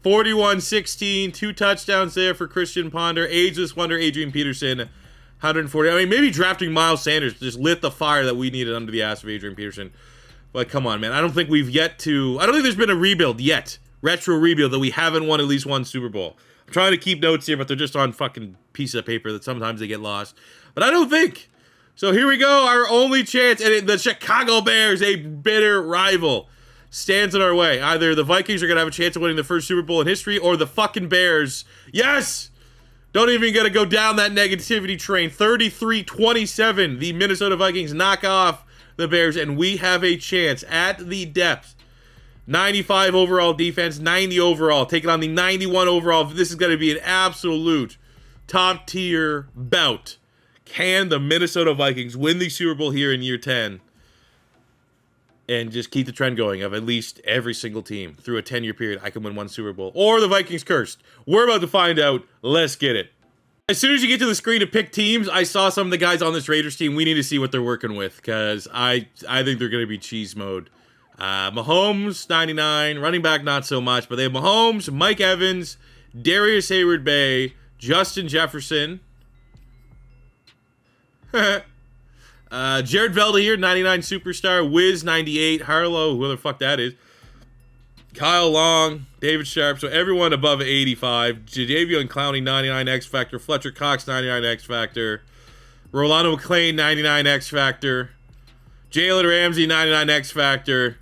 41-16, 2 touchdowns there for Christian Ponder. Ageless wonder, Adrian Peterson, 140. I mean, maybe drafting Miles Sanders just lit the fire that we needed under the ass of Adrian Peterson. But come on, man. I don't think there's been a rebuild yet. Retro rebuild that we haven't won at least one Super Bowl. I'm trying to keep notes here, but they're just on fucking piece of paper that sometimes they get lost. But I don't think. So here we go. Our only chance. And the Chicago Bears, a bitter rival, stands in our way. Either the Vikings are going to have a chance of winning the first Super Bowl in history, or the fucking Bears. Yes! Don't even get to go down that negativity train. 33-27. The Minnesota Vikings knock off the Bears, and we have a chance at the depth. 95 overall defense, 90 overall. Taking on the 91 overall. This is going to be an absolute top-tier bout. Can the Minnesota Vikings win the Super Bowl here in year 10? And just keep the trend going of at least every single team through a 10-year period, I can win one Super Bowl. Or the Vikings cursed. We're about to find out. Let's get it. As soon as you get to the screen to pick teams, I saw some of the guys on this Raiders team. We need to see what they're working with, because I think they're going to be cheese mode. Mahomes, 99. Running back, not so much. But they have Mahomes, Mike Evans, Darius Hayward-Bay, Justin Jefferson. Jared Velda here, 99 superstar. Wiz, 98. Harlow, who the fuck that is. Kyle Long, David Sharp. So everyone above 85. Jadeveon Clowney, 99 X Factor. Fletcher Cox, 99 X Factor. Rolando McClain, 99 X Factor. Jalen Ramsey, 99 X Factor.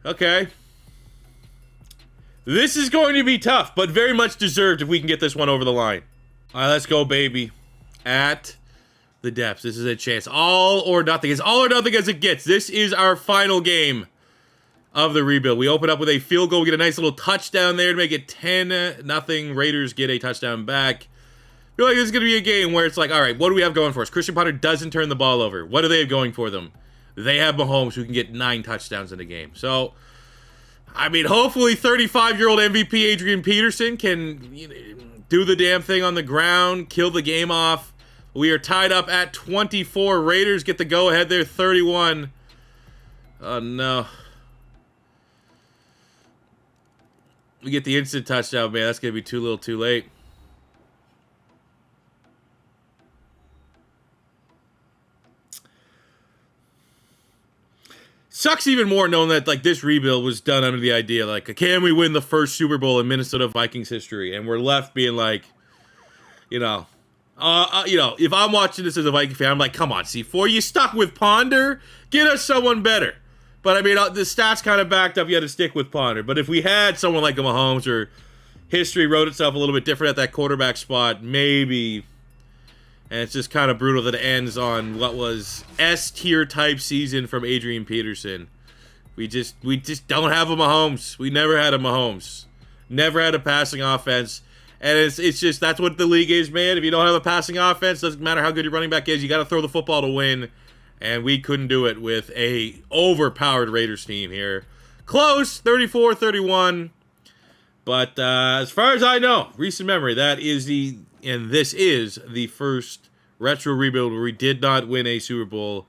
Okay. This is going to be tough, but very much deserved if we can get this one over the line. All right, let's go, baby. At the depths. This is a chance. All or nothing. It's all or nothing as it gets. This is our final game of the rebuild. We open up with a field goal. We get a nice little touchdown there to make it 10-0. Raiders get a touchdown back. I feel like this is going to be a game where it's like, all right, what do we have going for us? Christian Potter doesn't turn the ball over. What do they have going for them? They have Mahomes, who can get 9 touchdowns in a game. So, I mean, hopefully 35-year-old MVP Adrian Peterson can do the damn thing on the ground, kill the game off. We are tied up at 24. Raiders get the go-ahead there, 31. Oh, no. We get the instant touchdown, man. That's going to be too little too late. Sucks even more knowing that like this rebuild was done under the idea like, can we win the first Super Bowl in Minnesota Vikings history? And we're left being like, if I'm watching this as a Viking fan, I'm like, come on, C4, you stuck with Ponder? Get us someone better. But I mean, the stats kind of backed up you had to stick with Ponder. But if we had someone like a Mahomes, or history wrote itself a little bit different at that quarterback spot, maybe. And it's just kind of brutal that it ends on what was S-tier type season from Adrian Peterson. We just don't have a Mahomes. We never had a Mahomes. Never had a passing offense. And it's just, that's what the league is, man. If you don't have a passing offense, doesn't matter how good your running back is, you got to throw the football to win. And we couldn't do it with a overpowered Raiders team here. Close, 34-31. But as far as I know, recent memory, this is the first retro rebuild where we did not win a Super Bowl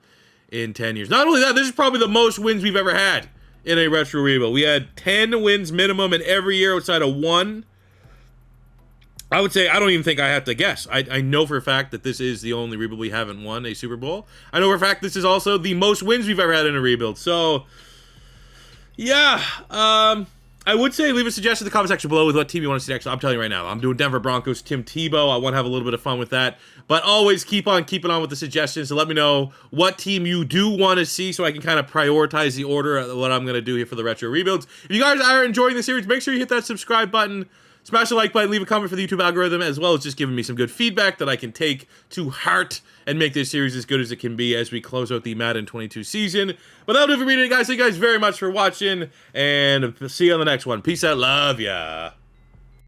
in 10 years. Not only that, this is probably the most wins we've ever had in a retro rebuild. We had 10 wins minimum in every year outside of 1. I would say, I don't even think I have to guess. I know for a fact that this is the only rebuild we haven't won a Super Bowl. I know for a fact this is also the most wins we've ever had in a rebuild. So, yeah, I would say leave a suggestion in the comment section below with what team you want to see next. I'm telling you right now, I'm doing Denver Broncos, Tim Tebow. I want to have a little bit of fun with that. But always keep on keeping on with the suggestions. So let me know what team you do want to see so I can kind of prioritize the order of what I'm going to do here for the retro rebuilds. If you guys are enjoying the series, make sure you hit that subscribe button. Smash the like button, leave a comment for the YouTube algorithm, as well as just giving me some good feedback that I can take to heart and make this series as good as it can be as we close out the Madden 22 season. But that'll do it for me today, guys. Thank you guys very much for watching, and see you on the next one. Peace out. Love ya.